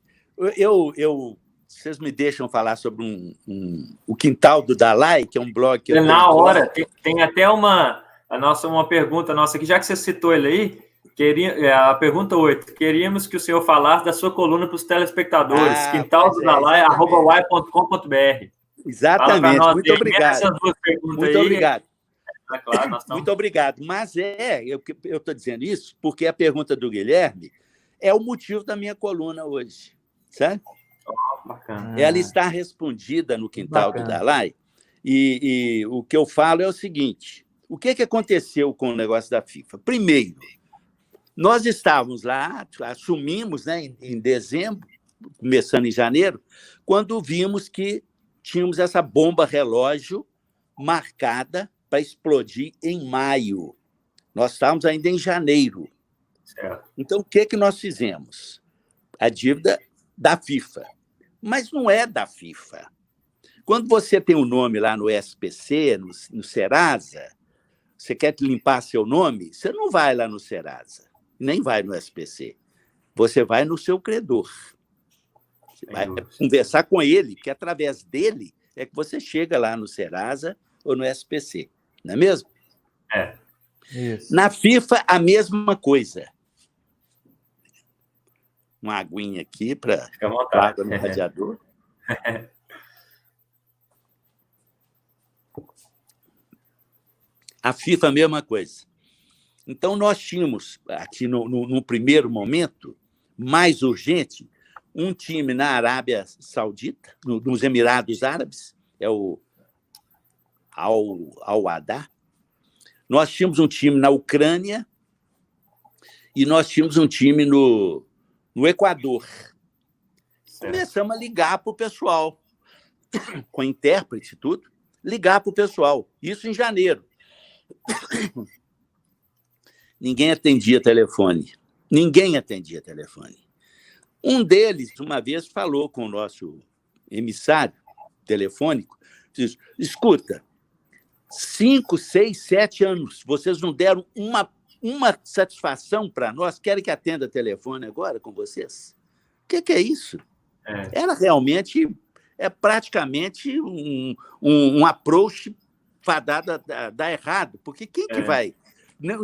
vocês me deixam falar sobre o Quintal do Dalai, que é um blog que eu Na tenho. hora, tem até uma pergunta nossa aqui, já que você citou ele aí, a pergunta 8, queríamos que o senhor falasse da sua coluna para os telespectadores, quintaldodalai@uai.com.br. Exatamente, nós, muito obrigado. Essas duas perguntas muito aí, obrigado. Claro, nós estamos... Muito obrigado. Mas eu estou dizendo isso porque a pergunta do Guilherme é o motivo da minha coluna hoje, certo? Bacana. Ela está respondida no Quintal do Dalai, e o que eu falo é o seguinte: o que aconteceu com o negócio da FIFA? Primeiro, nós estávamos lá, assumimos, né, em dezembro, começando em janeiro, quando vimos que tínhamos essa bomba relógio marcada para explodir em maio. Nós estávamos ainda em janeiro. Certo. Então, o que nós fizemos? A dívida da FIFA. Mas não é da FIFA. Quando você tem um nome lá no SPC, no Serasa, você quer limpar seu nome, você não vai lá no Serasa, nem vai no SPC. Você vai no seu credor. Você vai conversar com ele, que através dele é que você chega lá no Serasa ou no SPC. Não é mesmo? É. Isso. Na FIFA, a mesma coisa. Uma aguinha aqui para água no radiador. A FIFA, a mesma coisa. Então, nós tínhamos, aqui no primeiro momento, mais urgente, um time na Arábia Saudita, nos Emirados Árabes, é o Al-Wahda. Nós tínhamos um time na Ucrânia e nós tínhamos um time no Equador. Certo. Começamos a ligar para o pessoal, com intérprete e tudo, ligar para o pessoal. Isso em janeiro. Ninguém atendia telefone. Um deles, uma vez, falou com o nosso emissário telefônico, disse: escuta, 5, 6, 7 anos, vocês não deram uma satisfação para nós? Querem que atenda telefone agora com vocês? O que é isso? Era realmente, praticamente um approach fadado a dar errado, porque quem que vai?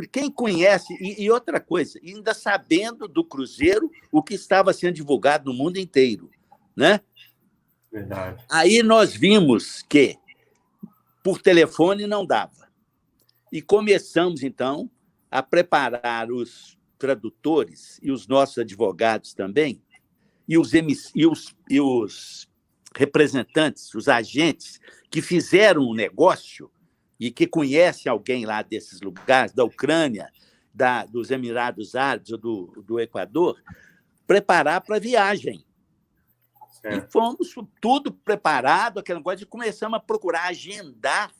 Quem conhece, e outra coisa, ainda sabendo do Cruzeiro o que estava sendo divulgado no mundo inteiro, né? Verdade. Aí nós vimos que por telefone não dava. E começamos, então, a preparar os tradutores e os nossos advogados também, e os representantes, os agentes que fizeram o negócio e que conhecem alguém lá desses lugares, da Ucrânia, dos Emirados Árabes ou do Equador, preparar para a viagem. Certo. E fomos tudo preparado, aquele negócio de começamos a procurar agendar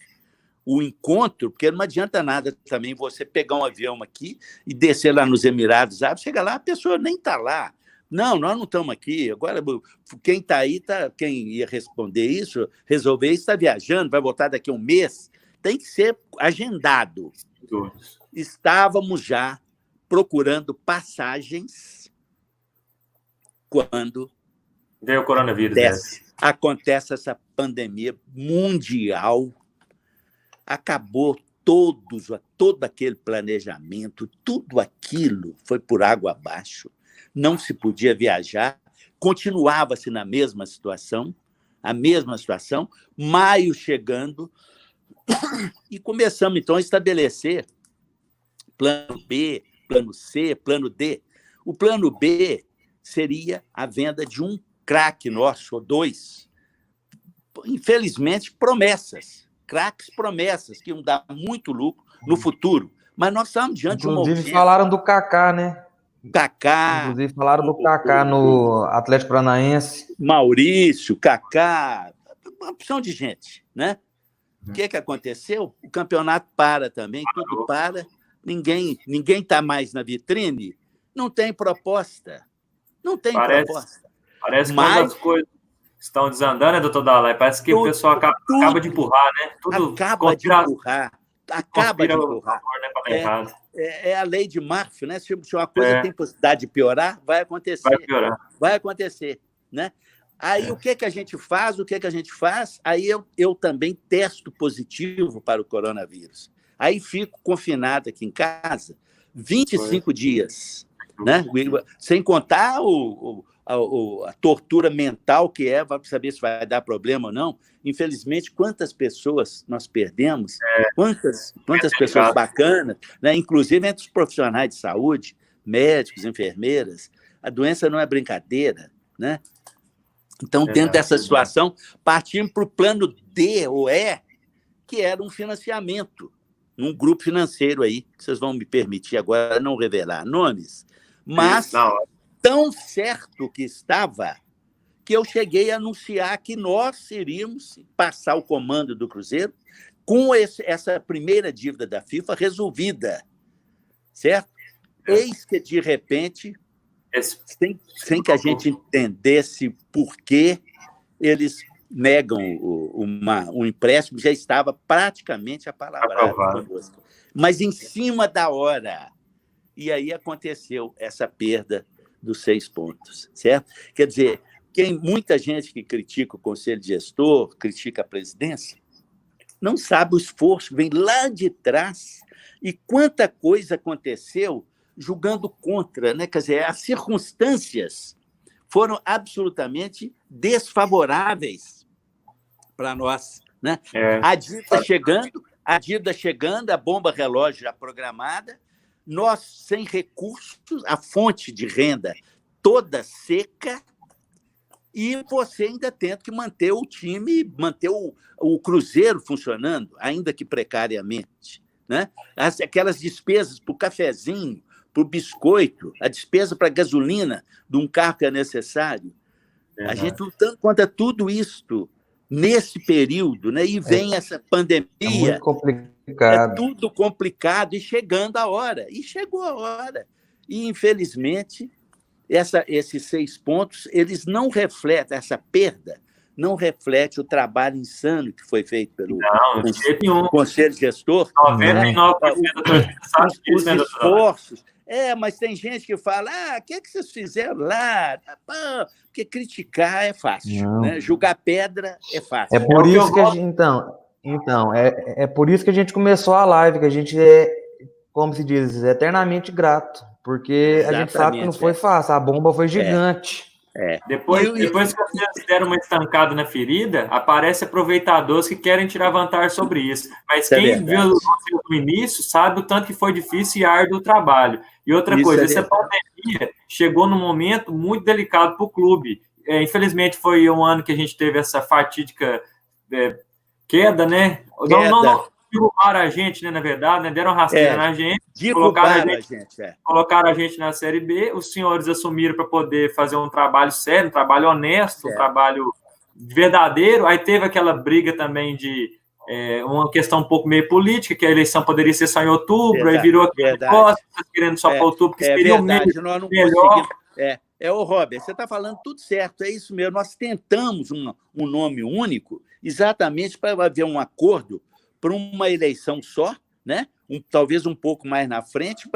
o encontro, porque não adianta nada também você pegar um avião aqui e descer lá nos Emirados Árabes, chega lá, a pessoa nem está lá. Não, nós não estamos aqui. Agora, quem está aí, quem ia responder isso, resolver isso, está viajando, vai voltar daqui a um mês. Tem que ser agendado. Estávamos já procurando passagens quando veio o coronavírus. Acontece essa pandemia mundial, acabou todo aquele planejamento, tudo aquilo foi por água abaixo. Não se podia viajar, continuava-se na mesma situação, a mesma situação, maio chegando, e começamos, então, a estabelecer plano B, plano C, plano D. O plano B seria a venda de um craque nosso, ou 2. Infelizmente, promessas, craques promessas, que iam dar muito lucro no futuro. Mas nós estamos diante de uma urgência. Inclusive, falaram do Kaká, né? Kaká. Inclusive, falaram do Kaká no Atlético Paranaense. Maurício, Kaká, uma opção de gente, né? O que aconteceu? O campeonato para também, tudo para, ninguém está mais na vitrine, não tem proposta. Não tem proposta. Parece que quando as coisas estão desandando, né, doutor Dalai? Parece que o pessoal acaba de empurrar, né? Tudo acaba de empurrar. Né, é a lei de Murphy, né? Se uma coisa tem possibilidade de piorar, vai acontecer. Vai acontecer, né? Aí o que a gente faz? Aí eu também testo positivo para o coronavírus. Aí fico confinado aqui em casa 25 dias, né? Sem contar a tortura mental que para saber se vai dar problema ou não. Infelizmente, quantas pessoas nós perdemos, quantas pessoas bacanas, né? Inclusive entre os profissionais de saúde, médicos, enfermeiras. A doença não é brincadeira, né? Então, dentro dessa situação, partimos para o plano D ou E, que era um financiamento, num grupo financeiro aí, que vocês vão me permitir agora não revelar nomes, mas tão certo que estava que eu cheguei a anunciar que nós iríamos passar o comando do Cruzeiro com essa primeira dívida da FIFA resolvida, certo? Eis que, de repente, sem que a gente entendesse por que eles negam um empréstimo, já estava praticamente apalavrado conosco. Mas em cima da hora. E aí aconteceu essa perda dos 6 pontos, certo? Quer dizer, muita gente que critica o Conselho de Gestor, critica a presidência, não sabe o esforço que vem lá de trás e quanta coisa aconteceu julgando contra, né? Quer dizer, as circunstâncias foram absolutamente desfavoráveis para nós, né? A dívida chegando, a bomba relógio já programada, nós sem recursos, a fonte de renda toda seca e você ainda tendo que manter o time, manter o Cruzeiro funcionando, ainda que precariamente, né? Aquelas despesas para o cafezinho, para o biscoito, a despesa para a gasolina de um carro que é necessário. A gente lutando contra tudo isso nesse período, né? E vem essa pandemia. É muito complicado. É tudo complicado e chegando a hora. E chegou a hora. E, infelizmente, esses 6 pontos, eles não refletem, essa perda não reflete o trabalho insano que foi feito pelo Conselho Gestor. 99% da torcida sabe disso, né, esforços. Mas tem gente que fala, o que vocês fizeram lá? Porque criticar é fácil, né? Julgar pedra é fácil. É por isso que a gente, é por isso que a gente começou a live, que a gente como se diz, eternamente grato, porque a gente sabe que não foi fácil, a bomba foi gigante. Depois que vocês deram uma estancada na ferida, aparece aproveitadores que querem tirar vantagem sobre isso. Mas quem viu no início sabe o tanto que foi difícil e árduo o trabalho. E outra coisa, essa pandemia chegou num momento muito delicado para o clube. Infelizmente, foi um ano que a gente teve essa fatídica queda, né? Não derrubaram a gente, né, na verdade, né? Deram rasteira na gente, colocaram a gente na Série B, os senhores assumiram para poder fazer um trabalho sério, um trabalho honesto, um trabalho verdadeiro. Aí teve aquela briga também de uma questão um pouco meio política, que a eleição poderia ser só em outubro, aí virou aquele negócio, querendo só para outubro, que seria o melhor. Ô, Robert, você está falando tudo certo, é isso mesmo. Nós tentamos um nome único exatamente para haver um acordo para uma eleição só, né? Talvez um pouco mais na frente,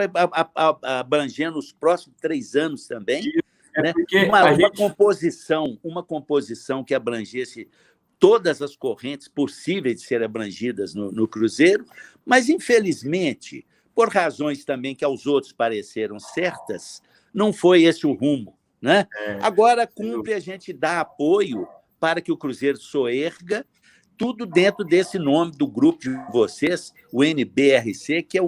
abrangendo os próximos 3 anos também. Né? Uma composição que abrangesse todas as correntes possíveis de serem abrangidas no Cruzeiro, mas, infelizmente, por razões também que aos outros pareceram certas, não foi esse o rumo. Né? Agora, cumpre a gente dar apoio para que o Cruzeiro soerga, tudo dentro desse nome do grupo de vocês, o NBRC, que é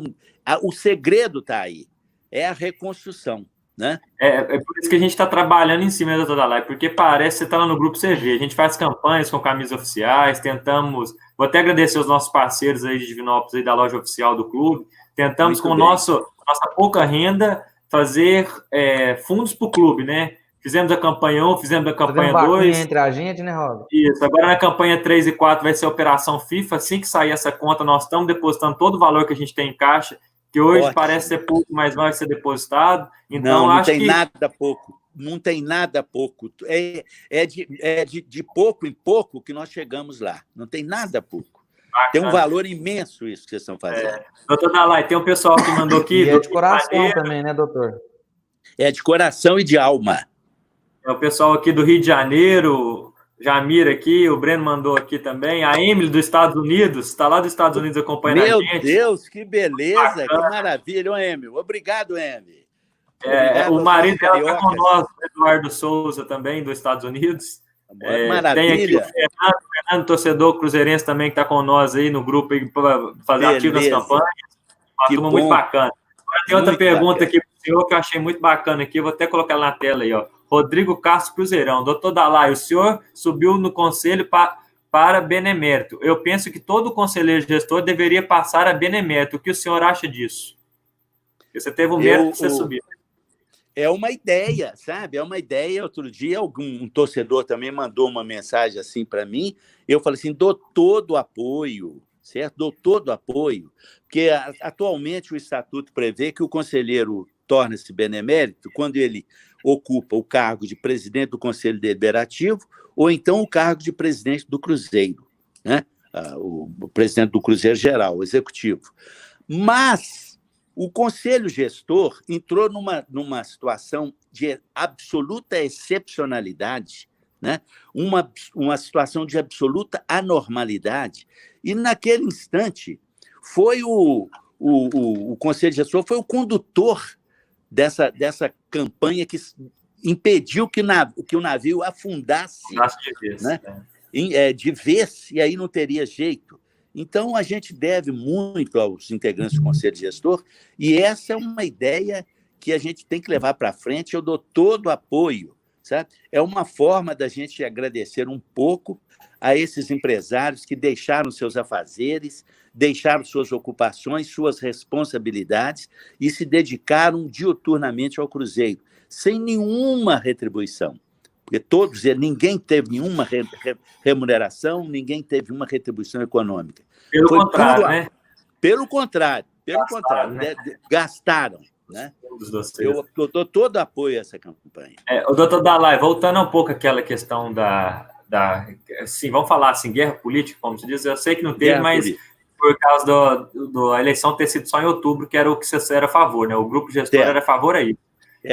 o segredo está aí, é a reconstrução. Né? É por isso que a gente está trabalhando em cima da toda live, porque parece que você está lá no grupo CV. A gente faz campanhas com camisas oficiais, tentamos. Vou até agradecer os nossos parceiros aí de Divinópolis, aí da loja oficial do clube. Tentamos, muito com nossa pouca renda, fazer fundos para o clube, né? Fizemos a campanha 1, fizemos a campanha 2. Entre a gente, né, Robert? Isso. Agora na campanha 3 e 4 vai ser a Operação FIFA. Assim que sair essa conta, nós estamos depositando todo o valor que a gente tem em caixa, que hoje ótimo, parece ser pouco, mas vai ser depositado. Então, não tem nada pouco. Não tem nada pouco. É de pouco em pouco que nós chegamos lá. Não tem nada pouco. Bacana. Tem um valor imenso isso que vocês estão fazendo. Doutor Dalai, tem um pessoal que mandou aqui. E é de coração também, né, doutor? É de coração e de alma. É o pessoal aqui do Rio de Janeiro, Jamir aqui, o Breno mandou aqui também. A Emily dos Estados Unidos, está lá dos Estados Unidos acompanhando a gente. Meu Deus, que beleza, que maravilha, Emily. Obrigado, Emily. O marido dela está com nós, o Eduardo Souza também, dos Estados Unidos. Maravilha. Tem aqui o Fernando, torcedor cruzeirense também, que está com nós aí no grupo para fazer ativo nas campanhas. Uma turma muito bacana. Agora tem outra pergunta aqui para o senhor que eu achei muito bacana aqui, eu vou até colocar ela na tela aí, ó. Rodrigo Castro Cruzeirão. Doutor Dalai, o senhor subiu no conselho para benemérito. Eu penso que todo conselheiro gestor deveria passar a benemérito. O que o senhor acha disso? Porque você teve o mérito de você subir. É uma ideia, sabe? É uma ideia. Outro dia, um torcedor também mandou uma mensagem assim para mim. Eu falei assim, dou todo o apoio, certo? Dou todo o apoio. Porque atualmente o estatuto prevê que o conselheiro torna-se benemérito quando ele ocupa o cargo de presidente do Conselho Deliberativo ou então o cargo de presidente do Cruzeiro, né? O presidente do Cruzeiro Geral, o executivo. Mas o Conselho Gestor entrou numa situação de absoluta excepcionalidade, né? Uma situação de absoluta anormalidade, e naquele instante foi o Conselho Gestor foi o condutor dessa campanha que impediu que o navio afundasse de vez, e aí não teria jeito. Então, a gente deve muito aos integrantes do Conselho Gestor, e essa é uma ideia que a gente tem que levar para frente. Eu dou todo o apoio, sabe? É uma forma da gente agradecer um pouco a esses empresários que deixaram seus afazeres, deixaram suas ocupações, suas responsabilidades e se dedicaram diuturnamente ao Cruzeiro, sem nenhuma retribuição. Porque ninguém teve nenhuma remuneração, ninguém teve uma retribuição econômica. Pelo contrário, né? Pelo contrário, né? Gastaram. Né? Eu dou todo apoio a essa campanha. O doutor Dalai, voltando um pouco àquela questão assim, vamos falar assim, guerra política, como se diz, eu sei que não teve, guerra mas política. Por causa da eleição ter sido só em outubro, que era o que você era a favor, né? O grupo gestor era a favor aí.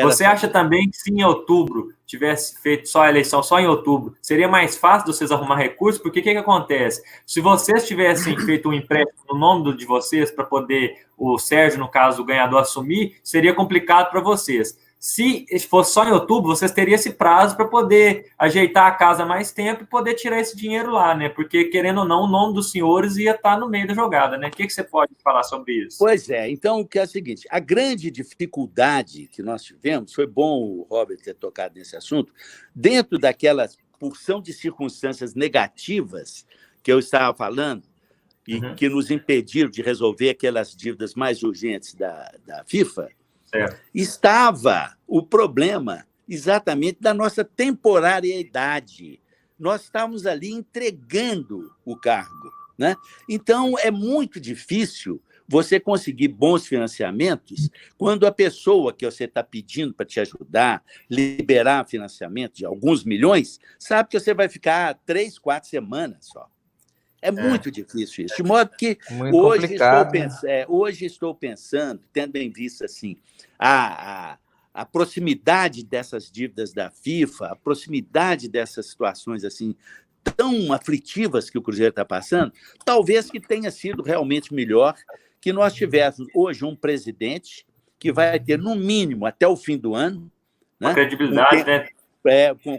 Você acha também que se em outubro tivesse feito só a eleição só em outubro, seria mais fácil de vocês arrumar recursos? Porque o que acontece? Se vocês tivessem feito um empréstimo no nome de vocês para poder o Sérgio, no caso, o ganhador, assumir, seria complicado para vocês. Se fosse só em outubro, vocês teriam esse prazo para poder ajeitar a casa mais tempo e poder tirar esse dinheiro lá, né? Porque, querendo ou não, o nome dos senhores ia estar no meio da jogada, né? O que você pode falar sobre isso? Pois é. Então, o que é o seguinte, a grande dificuldade que nós tivemos, foi bom o Robert ter tocado nesse assunto, dentro daquela porção de circunstâncias negativas que eu estava falando e que nos impediram de resolver aquelas dívidas mais urgentes da FIFA, estava o problema exatamente da nossa temporariedade. Nós estávamos ali entregando o cargo, né? Então, é muito difícil você conseguir bons financiamentos quando a pessoa que você está pedindo para te ajudar, liberar financiamento de alguns milhões, sabe que você vai ficar 3, 4 semanas só. É muito difícil isso. De modo que hoje estou pensando, tendo em vista assim, a proximidade dessas dívidas da FIFA, a proximidade dessas situações assim tão aflitivas que o Cruzeiro está passando, talvez que tenha sido realmente melhor que nós tivéssemos hoje um presidente que vai ter, no mínimo, até o fim do ano, né, credibilidade, né?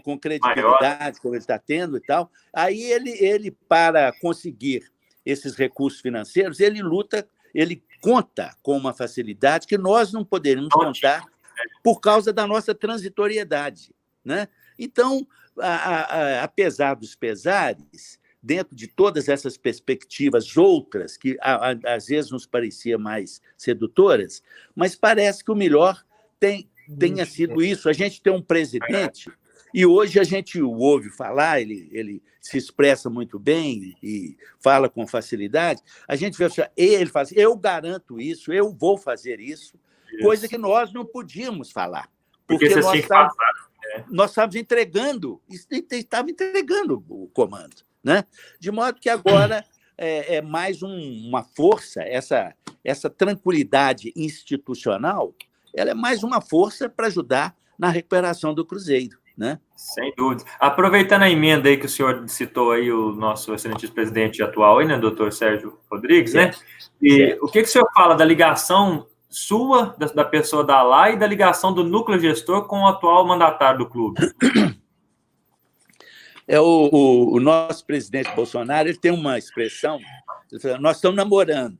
com credibilidade, como ele está tendo e tal. Aí ele, para conseguir esses recursos financeiros, ele luta, ele conta com uma facilidade que nós não poderíamos contar por causa da nossa transitoriedade, né? Então, apesar dos pesares, dentro de todas essas perspectivas outras, que às vezes nos pareciam mais sedutoras, mas parece que o melhor tenha sido isso. A gente tem um presidente, e hoje a gente o ouve falar, ele se expressa muito bem e fala com facilidade, a gente vê assim, ele fala assim, eu garanto isso, eu vou fazer isso, coisa que nós não podíamos falar, porque nós estávamos entregando, estava entregando o comando, né? De modo que agora é mais uma força, essa tranquilidade institucional, ela é mais uma força para ajudar na recuperação do Cruzeiro, né? Sem dúvida. Aproveitando a emenda aí que o senhor citou aí, o nosso excelente presidente atual, aí, né, doutor Sérgio Rodrigues, né? E o que o senhor fala da ligação sua, da pessoa da ALAI, e da ligação do núcleo gestor com o atual mandatário do clube? O nosso presidente Bolsonaro, ele tem uma expressão, ele fala, nós estamos namorando.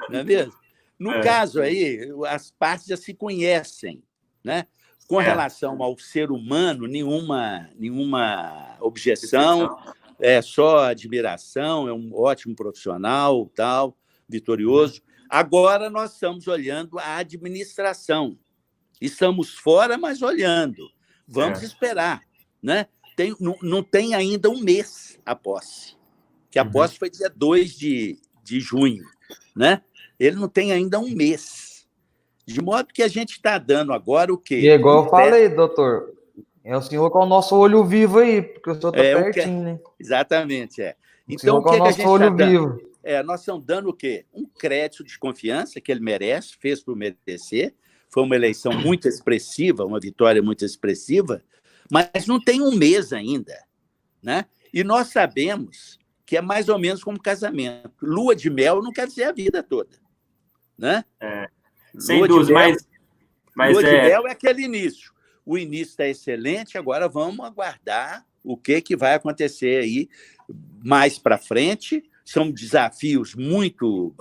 Não é mesmo? No caso aí, as partes já se conhecem, né? Com relação ao ser humano, nenhuma objeção, é só admiração, é um ótimo profissional, tal, vitorioso. Agora nós estamos olhando a administração. Estamos fora, mas olhando. Vamos esperar, né? Não tem ainda um mês a posse, que a posse foi dia 2 de junho, né? Ele não tem ainda um mês. De modo que a gente está dando agora o quê? E é igual eu falei, doutor, é o senhor com o nosso olho vivo aí, porque o senhor está pertinho, né? Exatamente, Então, o que a gente está dando? Nós estamos dando o quê? Um crédito de confiança que ele merece, fez por merecer, foi uma eleição muito expressiva, uma vitória muito expressiva, mas não tem um mês ainda, né? E nós sabemos que é mais ou menos como casamento. Lua de mel não quer dizer a vida toda, né? Sem dúvida, mas Lua de mel é aquele início. O início está excelente, agora vamos aguardar o que vai acontecer aí mais para frente. São desafios muito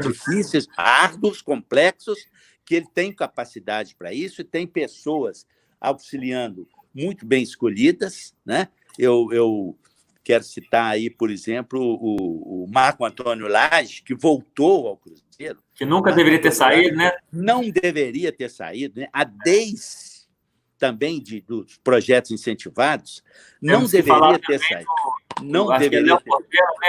difíceis, árduos, complexos, que ele tem capacidade para isso e tem pessoas auxiliando muito bem escolhidas, né? Eu quero citar aí, por exemplo, o Marco Antônio Lage, que voltou ao Cruzeiro. Que nunca deveria ter saído, né? Não deveria ter saído, né? A DEIS, também dos projetos incentivados, não deveria ter saído. Não deveria ter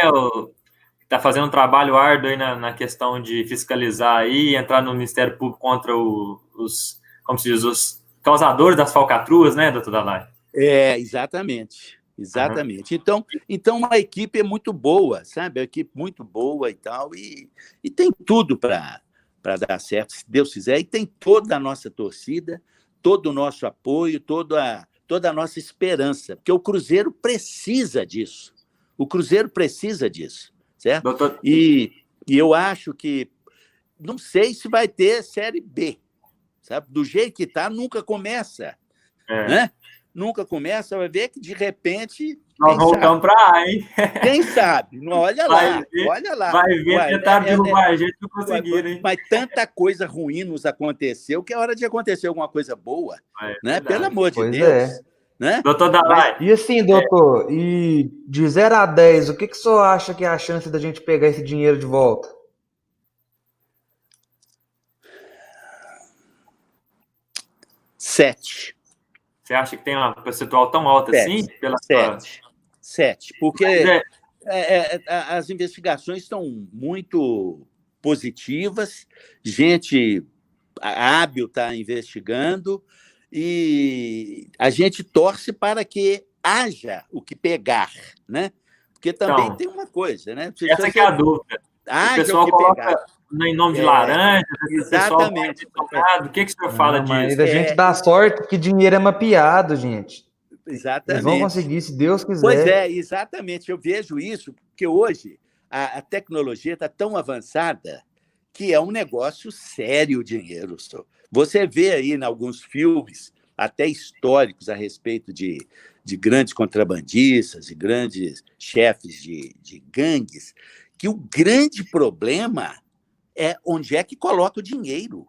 saído. Está fazendo um trabalho árduo aí na questão de fiscalizar aí, entrar no Ministério Público contra como se diz, os causadores das falcatruas, né, doutor Dalai? Exatamente. Então a equipe é muito boa, sabe? A equipe muito boa e tal, e tem tudo para dar certo, se Deus quiser, e tem toda a nossa torcida, todo o nosso apoio, toda a nossa esperança, porque o Cruzeiro precisa disso. O Cruzeiro precisa disso, certo? Doutor... E eu acho que, não sei se vai ter Série B, sabe? Do jeito que está, nunca começa, né? Nunca começa, vai ver que, de repente... Nós voltamos para A, hein? Quem sabe? Olha lá. Vai ver, tentar derrubar a gente, não conseguiram, hein? Mas tanta coisa ruim nos aconteceu que é hora de acontecer alguma coisa boa, né? Pelo amor de Deus. Né? Doutor Dalai. E assim, doutor, e de 0 a 10, o que o senhor acha que é a chance da gente pegar esse dinheiro de volta? 7. Você acha que tem uma percentual tão alta 7, assim? 7. Porque as investigações estão muito positivas, gente hábil está investigando, e a gente torce para que haja o que pegar, né? Porque também tem uma coisa, né? Essa que é a dúvida. O pessoal coloca em nome de laranja, exatamente. O que o senhor fala disso? Mas a gente dá sorte que dinheiro é mapeado, gente. Exatamente. Eles vão conseguir, se Deus quiser. Pois exatamente. Eu vejo isso, porque hoje a tecnologia está tão avançada que é um negócio sério o dinheiro. Você vê aí em alguns filmes até históricos a respeito de grandes contrabandistas e grandes chefes de gangues, que o grande problema é onde é que coloca o dinheiro.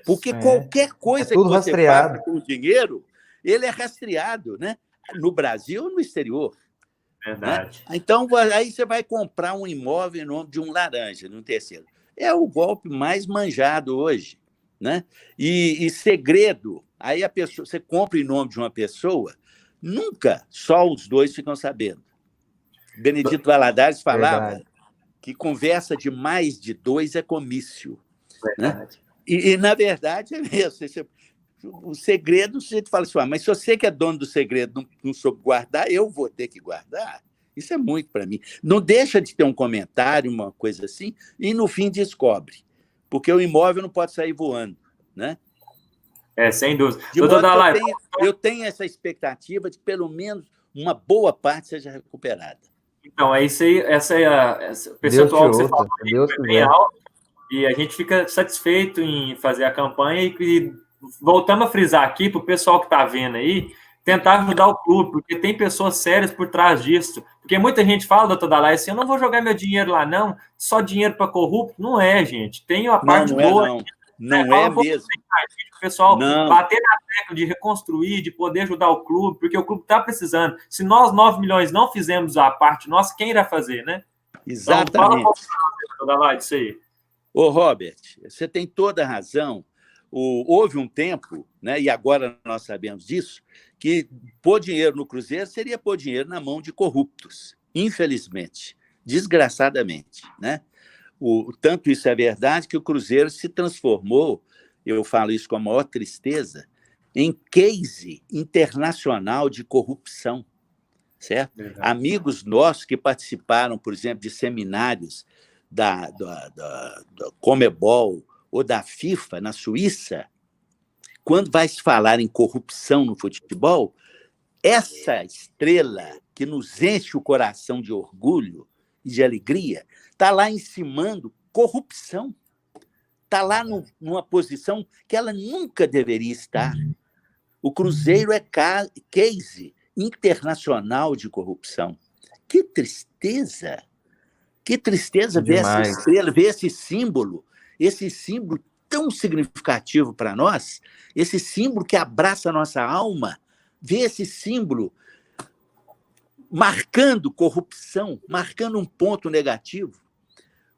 Porque qualquer coisa que você rastreado. faça com o dinheiro, ele é rastreado, né? No Brasil ou no exterior. Verdade. Né? Então, aí você vai comprar um imóvel em nome de um laranja, no terceiro. É o golpe mais manjado hoje. Né? E segredo, aí a pessoa, você compra em nome de uma pessoa, nunca só os dois ficam sabendo. Benedito Valadares falava que conversa de mais de dois é comício. Né? E, na verdade, é mesmo. O segredo, o sujeito fala assim, mas se você que é dono do segredo não soube guardar, eu vou ter que guardar. Isso é muito para mim. Não deixa de ter um comentário, uma coisa assim, e no fim descobre. Porque o imóvel não pode sair voando. Né? Sem dúvida. De modo que eu tenho essa expectativa de que pelo menos uma boa parte seja recuperada. Então, é isso aí, essa percentual que você falou é bem alto, e a gente fica satisfeito em fazer a campanha e voltamos a frisar aqui para o pessoal que está vendo aí, tentar ajudar o clube, porque tem pessoas sérias por trás disso. Porque muita gente fala, doutor Dalai, assim, eu não vou jogar meu dinheiro lá, não, só dinheiro para corrupto. Não é, gente. Tem a parte boa. Não é mesmo. O pessoal bater na tecla de reconstruir, de poder ajudar o clube, porque o clube está precisando. Se nós, 9 milhões, não fizermos a parte nossa, quem irá fazer, né? Exatamente. Então, fala Dalai, disso aí. Ô, Robert, você tem toda a razão. Houve um tempo, né, e agora nós sabemos disso, que pôr dinheiro no Cruzeiro seria pôr dinheiro na mão de corruptos, infelizmente, desgraçadamente. Né? Tanto isso é verdade que o Cruzeiro se transformou, eu falo isso com a maior tristeza, em case internacional de corrupção. Certo? Amigos nossos que participaram, por exemplo, de seminários da Comebol ou da FIFA na Suíça, quando vai se falar em corrupção no futebol, essa estrela que nos enche o coração de orgulho e de alegria está lá encimando corrupção. Está lá numa posição que ela nunca deveria estar. O Cruzeiro é case internacional de corrupção. Que tristeza! Que tristeza ver essa estrela, ver esse símbolo tão significativo para nós, esse símbolo que abraça a nossa alma, ver esse símbolo marcando corrupção, marcando um ponto negativo.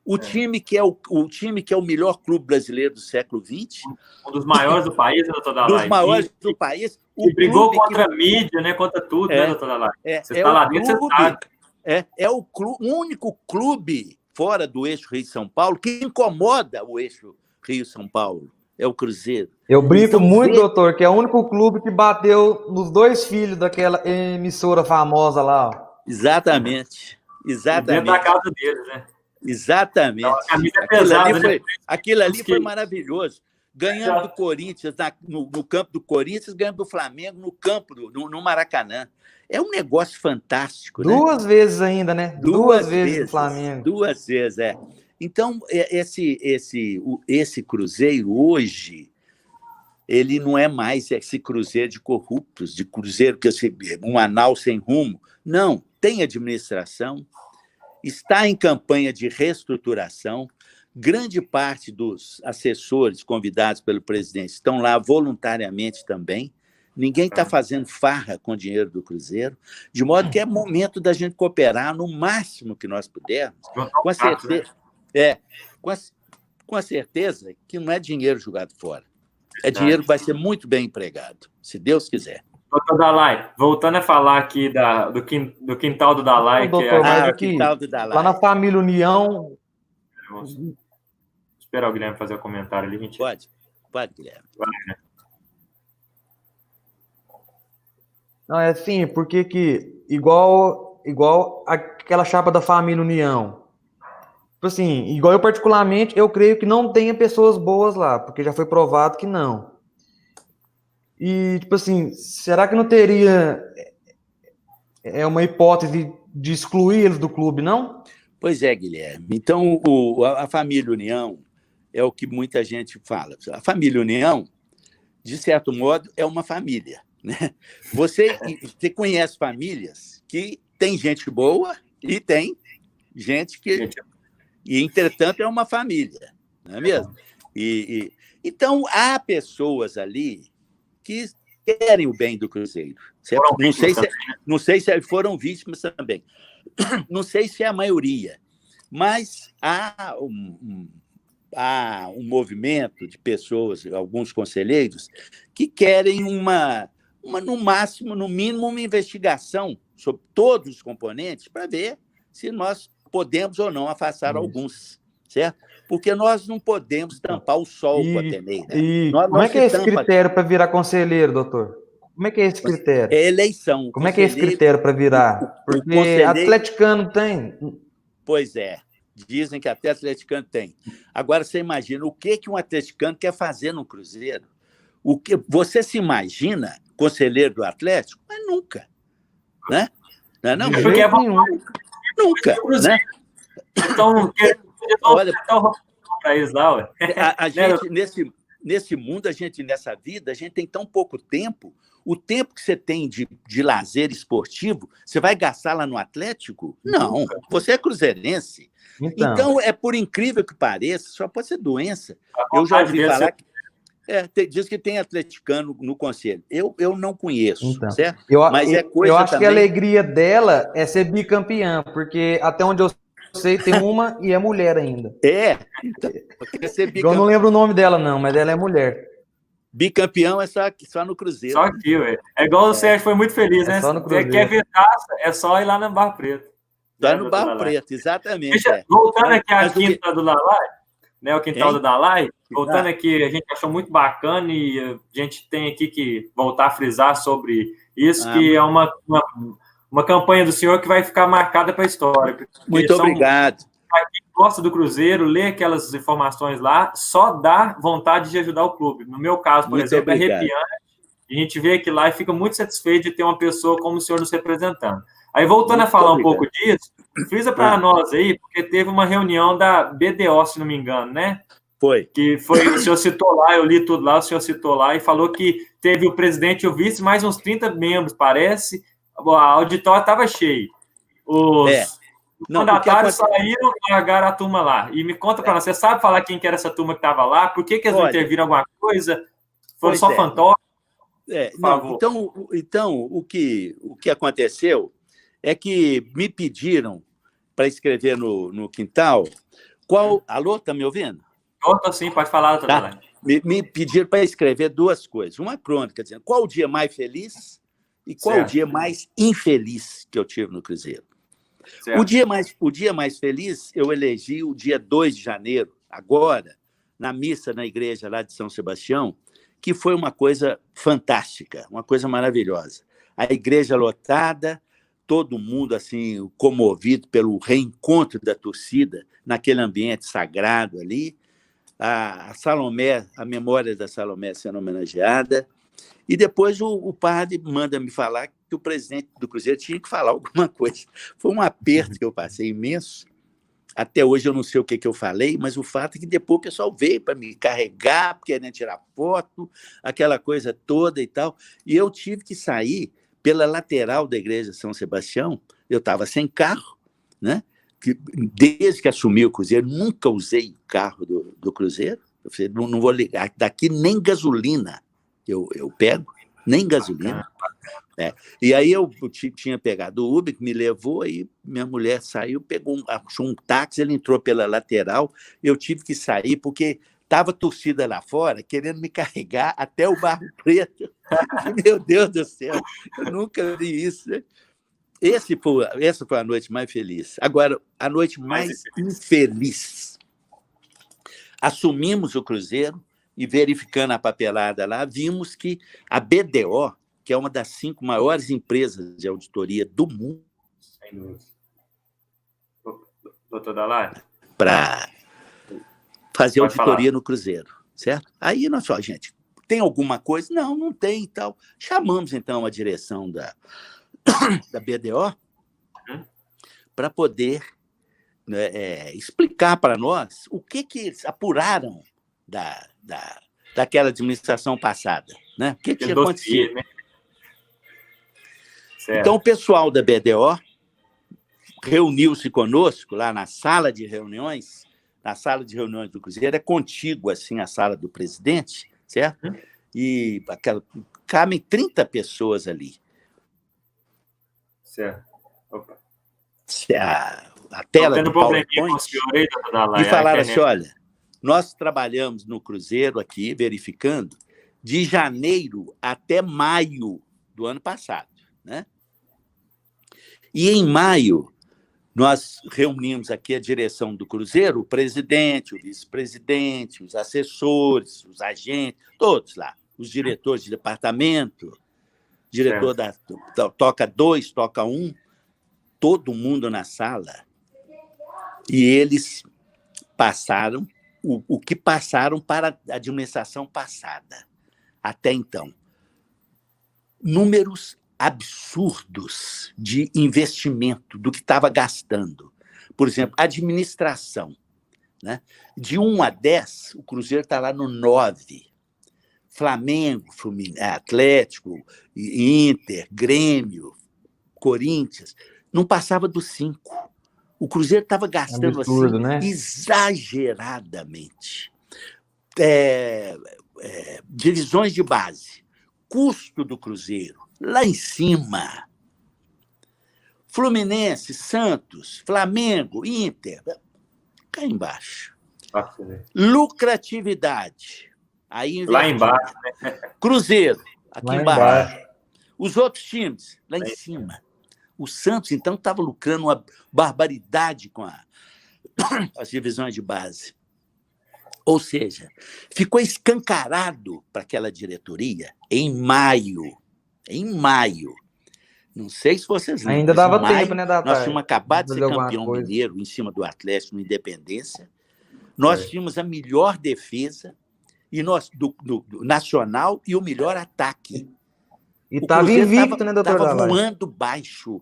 O time que é o melhor clube brasileiro do século XX. Um dos maiores do país, né, doutor Dalai? Dos maiores do país. E brigou contra a mídia, né, contra tudo, né, doutor Dalai? Você está lá dentro, você sabe. É o único clube fora do eixo Rio-São Paulo que incomoda o eixo Rio-São Paulo. É o Cruzeiro. Eu brinco muito, doutor, que é o único clube que bateu nos 2 filhos daquela emissora famosa lá. Ó. Exatamente. Dentro da casa deles, né? Exatamente. Então, a camisa é pesada, aquilo ali foi maravilhoso. Ganhamos do Corinthians, no campo do Corinthians, ganhamos do Flamengo no campo, no Maracanã. É um negócio fantástico. 2 vezes ainda, né? 2 vezes no Flamengo. 2 vezes, é. Então, esse Cruzeiro hoje, ele não é mais esse Cruzeiro de corruptos, de Cruzeiro que um anal sem rumo. Não, tem administração, está em campanha de reestruturação. Grande parte dos assessores convidados pelo presidente estão lá voluntariamente também. Ninguém está fazendo farra com o dinheiro do Cruzeiro, de modo que é momento da gente cooperar no máximo que nós pudermos, com a certeza, com a certeza que não é dinheiro jogado fora. É dinheiro que vai ser muito bem empregado, se Deus quiser. Doutor Dalai, voltando a falar aqui do quintal do Dalai. O quintal do Dalai. Lá na família União... Esperar o Guilherme fazer o comentário ali, gente. Pode, Guilherme. Vai, né? Não, é assim, porque que igual aquela chapa da família União. Tipo assim, igual eu particularmente, eu creio que não tenha pessoas boas lá, porque já foi provado que não. E, tipo assim, será que não teria uma hipótese de excluir eles do clube, não? Pois é, Guilherme. Então, a família União é o que muita gente fala. A família União de certo modo, é uma família, né? Você conhece famílias que tem gente boa e tem gente que, e entretanto, é uma família, não é mesmo? Então, há pessoas ali que querem o bem do Cruzeiro, certo? Não sei se foram vítimas também. Não sei se é a maioria, mas há um movimento de pessoas, alguns conselheiros, que querem no máximo, no mínimo, uma investigação sobre todos os componentes para ver se nós podemos ou não afastar alguns, certo? Porque nós não podemos tampar o sol com a peneira. Como é que é esse critério para virar conselheiro, doutor? Como é que é esse critério? É eleição. Como é que é esse critério para virar? Porque atleticano tem. Pois é. Dizem que até atleticano tem. Agora, você imagina o que um atleticano quer fazer no Cruzeiro? Você se imagina conselheiro do Atlético? Mas nunca. Né? Não, porque é nunca. Né? Então, olha, para eles lá, a gente, nesse mundo, nessa vida, a gente tem tão pouco tempo. O tempo que você tem de lazer esportivo, você vai gastar lá no Atlético? Não, você é cruzeirense. Então, é por incrível que pareça, só pode ser doença. Eu já ouvi falar que diz que tem atleticano no conselho. Eu não conheço, certo? Mas é coisa eu acho também... que a alegria dela é ser bicampeã, porque até onde eu sei tem uma e é mulher ainda. Então, eu não lembro o nome dela, não, mas ela é mulher. Bicampeão é só no Cruzeiro. Só aqui, ué. É igual o Sérgio foi muito feliz, né? Só no Cruzeiro. Quer ver taça, é só ir lá no Barro Preto. Só no Barro Preto, exatamente. Voltando aqui à quinta do Dalai, né? O quintal do Dalai, voltando aqui, a gente achou muito bacana e a gente tem aqui que voltar a frisar sobre isso, que é uma campanha do senhor que vai ficar marcada para a história. Muito obrigado. Para quem gosta do Cruzeiro, lê aquelas informações lá, só dá vontade de ajudar o clube. No meu caso, por exemplo, é arrepiante. A gente vê aqui lá e fica muito satisfeito de ter uma pessoa como o senhor nos representando. Aí, voltando a falar um pouco disso, frisa para nós aí, porque teve uma reunião da BDO, se não me engano, né? Foi. Que foi, o senhor citou lá, eu li tudo lá, o senhor citou lá e falou que teve o presidente e o vice, mais uns 30 membros, parece. A auditória estava cheia. Os mandatários saíram e largaram a turma lá. E me conta para nós, você sabe falar quem que era essa turma que estava lá? Por que eles não interviram alguma coisa? Foram só fantoches? Então, o que aconteceu é que me pediram para escrever no quintal. Alô, está me ouvindo? Estou sim, pode falar, doutor. Me pediram para escrever duas coisas. Uma crônica, dizendo qual o dia mais feliz e qual o dia mais infeliz que eu tive no Cruzeiro. O dia mais feliz, eu elegi o dia 2 de janeiro, agora, na missa na igreja lá de São Sebastião, que foi uma coisa fantástica, uma coisa maravilhosa. A igreja lotada, todo mundo assim comovido pelo reencontro da torcida naquele ambiente sagrado ali, a Salomé, a memória da Salomé sendo homenageada, e depois o padre manda me falar que o presidente do Cruzeiro tinha que falar alguma coisa. Foi um aperto que eu passei imenso. Até hoje eu não sei o que eu falei, mas o fato é que depois o pessoal veio para me carregar, querendo tirar foto, aquela coisa toda e tal, e eu tive que sair pela lateral da igreja São Sebastião. Eu estava sem carro, né? Desde que assumi o Cruzeiro, nunca usei o carro do Cruzeiro. Eu falei, não vou ligar, daqui nem gasolina eu pego, nem gasolina. E aí eu tinha pegado o Uber, que me levou, e minha mulher saiu, achou um táxi, ele entrou pela lateral, eu tive que sair, porque estava torcida lá fora, querendo me carregar até o Barro Preto. Meu Deus do céu, eu nunca vi isso, né? Essa foi a noite mais feliz. Agora, a noite mais infeliz. Assumimos o Cruzeiro e, verificando a papelada lá, vimos que a BDO, que é uma das 5 maiores empresas de auditoria do mundo, doutor Dalai, para fazer auditoria no Cruzeiro, certo? Aí nós falamos, gente, tem alguma coisa? Não tem e tal. Chamamos, então, a direção da BDO para poder explicar para nós o que eles apuraram daquela administração passada, né? O que tinha acontecido? Né? Então, o pessoal da BDO reuniu-se conosco lá na sala de reuniões. Na sala de reuniões do Cruzeiro é contígua, assim, a sala do presidente, certo? E cabem 30 pessoas ali. Certo. Opa. A tela do PowerPoint. E falaram assim, olha, nós trabalhamos no Cruzeiro aqui, verificando, de janeiro até maio do ano passado, né? E em maio, nós reunimos aqui a direção do Cruzeiro, o presidente, o vice-presidente, os assessores, os agentes, todos lá, os diretores de departamento, diretor da Toca 2, Toca 1, todo mundo na sala. E eles passaram o que passaram para a administração passada, até então. Números absurdos de investimento, do que estava gastando. Por exemplo, administração. Né? De 1 a 10, o Cruzeiro está lá no 9. Flamengo, Atlético, Inter, Grêmio, Corinthians, não passava dos 5. O Cruzeiro estava gastando absurdo, assim, né? exageradamente. Divisões de base, custo do Cruzeiro, lá em cima. Fluminense, Santos, Flamengo, Inter, cá embaixo. Lucratividade, aí lá embaixo, né? Cruzeiro, aqui lá embaixo. Os outros times, lá em cima. O Santos, então, estava lucrando uma barbaridade com as divisões de base. Ou seja, ficou escancarado para aquela diretoria em maio. Em maio. Não sei se vocês lembram. Ainda dava maio, tempo, né, Datai? Nós tínhamos acabado de ser campeão mineiro em cima do Atlético no Independência. Nós tínhamos a melhor defesa e do nacional e o melhor ataque. E estava invicto, né, doutor? Estava voando baixo.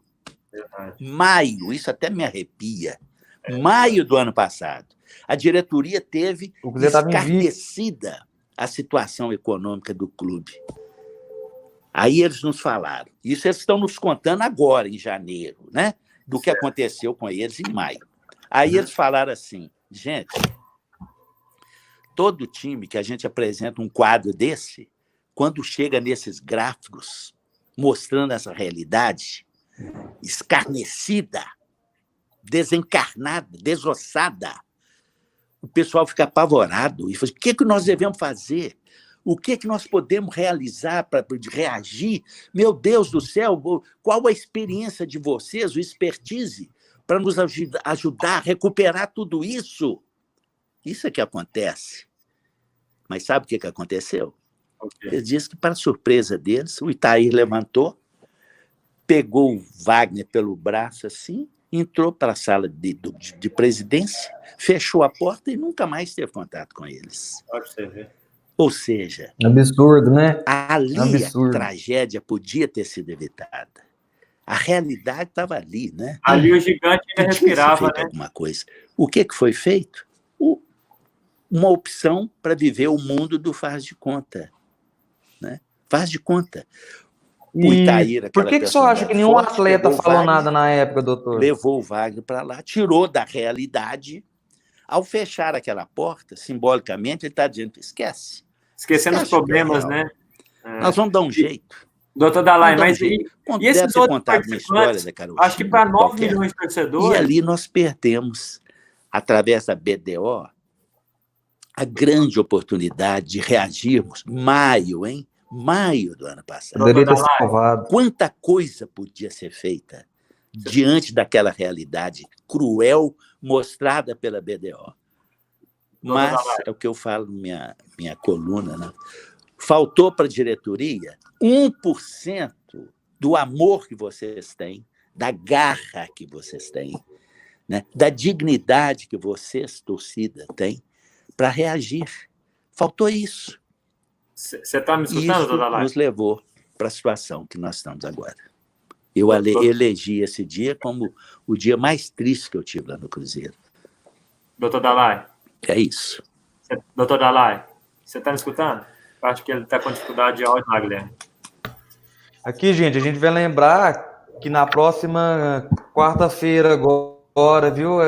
Maio, isso até me arrepia. Maio do ano passado. A diretoria teve escarnecida a situação econômica do clube. Aí eles nos falaram. Isso eles estão nos contando agora, em janeiro, né? Do que aconteceu com eles em maio. Aí eles falaram assim, gente, todo time que a gente apresenta um quadro desse, quando chega nesses gráficos, mostrando essa realidade escarnecida, desencarnada, desossada, o pessoal fica apavorado e fala, o que nós devemos fazer? O que nós podemos realizar para reagir? Meu Deus do céu, qual a experiência de vocês, o expertise, para nos ajudar a recuperar tudo isso? Isso é que acontece. Mas sabe o que aconteceu? Eles dizem que, para surpresa deles, o Itair levantou, pegou o Wagner pelo braço assim, entrou para a sala de presidência, fechou a porta e nunca mais teve contato com eles. Pode você ver. Ou seja... Absurdo, né? Ali a tragédia podia ter sido evitada. A realidade estava ali, né? Ali o gigante ainda respirava, né? Alguma coisa. O que foi feito? Uma opção para viver o mundo do faz de conta. Né? Faz de conta. O Itaíra, por que o senhor acha que nenhum atleta falou nada na época, doutor? Levou o Wagner para lá, tirou da realidade. Ao fechar aquela porta, simbolicamente, ele está dizendo, esquecendo os problemas, né? Nós vamos dar um jeito. Doutor Dalai, mas e esses outros participantes, acho que para 9 milhões de torcedores... E ali nós perdemos, através da BDO, a grande oportunidade de reagirmos. Maio do ano passado. Poderia ter salvado. Quanta coisa podia ser feita diante daquela realidade cruel mostrada pela BDO. Mas, é o que eu falo na minha coluna, né? Faltou para a diretoria 1% do amor que vocês têm, da garra que vocês têm, né? Da dignidade que vocês, torcida, têm, para reagir. Faltou isso. Você está me escutando, doutor Dalai? Nos levou para a situação que nós estamos agora. Eu elegi esse dia como o dia mais triste que eu tive lá no Cruzeiro. Doutor Dalai. É isso. Doutor Dalai, Você está me escutando? Acho que ele está com dificuldade de áudio, Guilherme. Aqui, gente, a gente vai lembrar que na próxima quarta-feira agora, viu?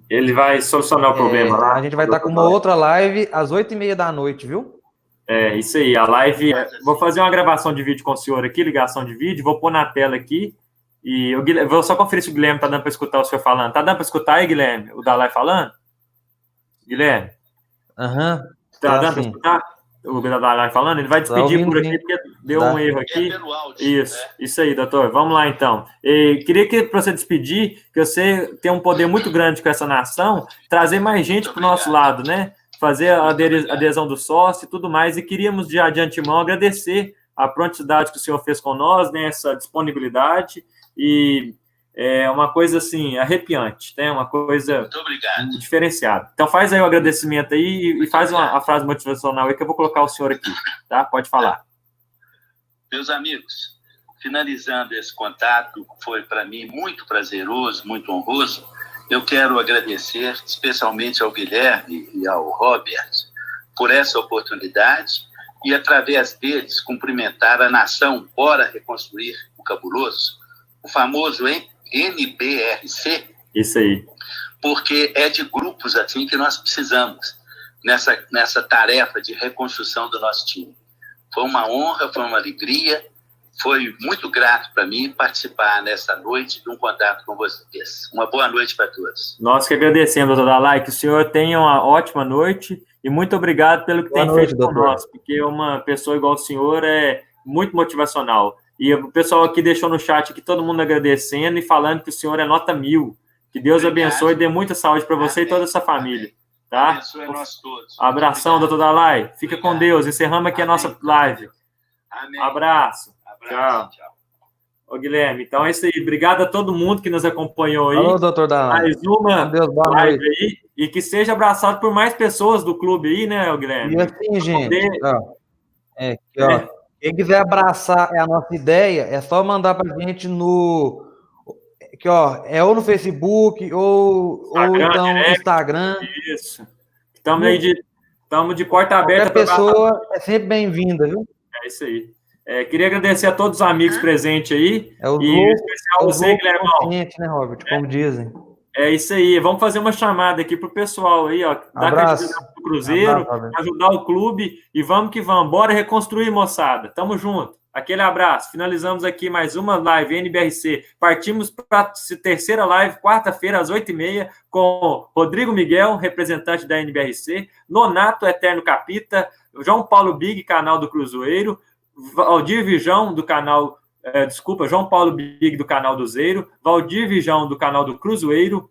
Ele vai solucionar o problema lá. A gente vai estar com uma outra live às 8h30 da noite, viu? É, isso aí. A live... Vou fazer uma gravação de vídeo com o senhor aqui, ligação de vídeo, vou pôr na tela aqui. E eu vou só conferir se o Guilherme tá dando para escutar o senhor falando. Tá dando para escutar aí, Guilherme? O da live falando? Guilherme? Aham. Tá dando para escutar? O da live falando? Ele vai despedir por aqui, porque deu um erro aqui. Isso aí, doutor. Vamos lá, então. Queria que, para você despedir, que você tem um poder muito grande com essa nação, trazer mais gente para o nosso lado, né? Fazer a adesão do sócio e tudo mais. E queríamos, de antemão, agradecer a prontidade que o senhor fez com nós, né? Essa disponibilidade. E é uma coisa, assim, arrepiante, né? Uma coisa diferenciada. Então, faz aí o agradecimento aí e faz a frase motivacional aí que eu vou colocar o senhor aqui, tá? Pode falar. Meus amigos, finalizando esse contato, foi para mim muito prazeroso, muito honroso. Eu quero agradecer especialmente ao Guilherme e ao Robert por essa oportunidade e, através deles, cumprimentar a nação Bora Reconstruir o Cabuloso, o famoso NBRC. Isso aí. Porque é de grupos assim que nós precisamos nessa tarefa de reconstrução do nosso time. Foi uma honra, foi uma alegria, foi muito grato para mim participar nessa noite de um contato com vocês. Uma boa noite para todos. Nós que agradecemos, doutor Dalai, que o senhor tenha uma ótima noite e muito obrigado pelo que tem feito por nós, porque uma pessoa igual o senhor é muito motivacional. E o pessoal aqui deixou no chat aqui, todo mundo agradecendo e falando que o senhor é nota 1000. Que Deus abençoe e dê muita saúde para você e toda essa família. Tá? Abençoe a nós todos. Abração, doutor Dalai. Fica com Deus. Encerramos aqui a nossa live. Amém. Abraço. Tchau. Ô, Guilherme, então é isso aí. Obrigado a todo mundo que nos acompanhou aí. Alô, doutor Dalai. Mais uma live aí. E que seja abraçado por mais pessoas do clube aí, né, Guilherme? E assim, gente, quem quiser abraçar a nossa ideia, é só mandar pra gente no... Aqui, ou no Facebook, ou então no Instagram. Isso. Estamos de porta aberta. Qualquer pessoa é sempre bem-vinda, viu? É isso aí. Queria agradecer a todos os amigos presentes aí. E em especial você, Guilherme. Né, Robert? Como dizem. É isso aí. Vamos fazer uma chamada aqui pro pessoal aí, ó. Dar credibilidade pro Cruzeiro, ajudar o clube e vamos que vamos. Bora reconstruir, moçada. Tamo junto. Aquele abraço. Finalizamos aqui mais uma live NBRC. Partimos para a terceira live, quarta-feira, às 8h30, com Rodrigo Miguel, representante da NBRC, Nonato Eterno Capita, João Paulo Big, canal do Cruzeiro, Valdir Vijão, do canal... João Paulo Big, do canal do Zeiro, Valdir Vijão, do canal do Cruzeiro,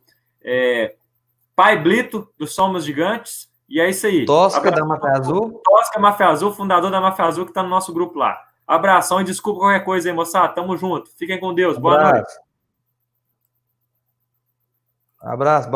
Pai Blito, do Somos Gigantes, e é isso aí. Tosca da Máfia Azul. Tosca Máfia Azul, fundador da Máfia Azul, que está no nosso grupo lá. Abração e desculpa qualquer coisa aí, moçada. Tamo junto. Fiquem com Deus. Boa noite. Abraço.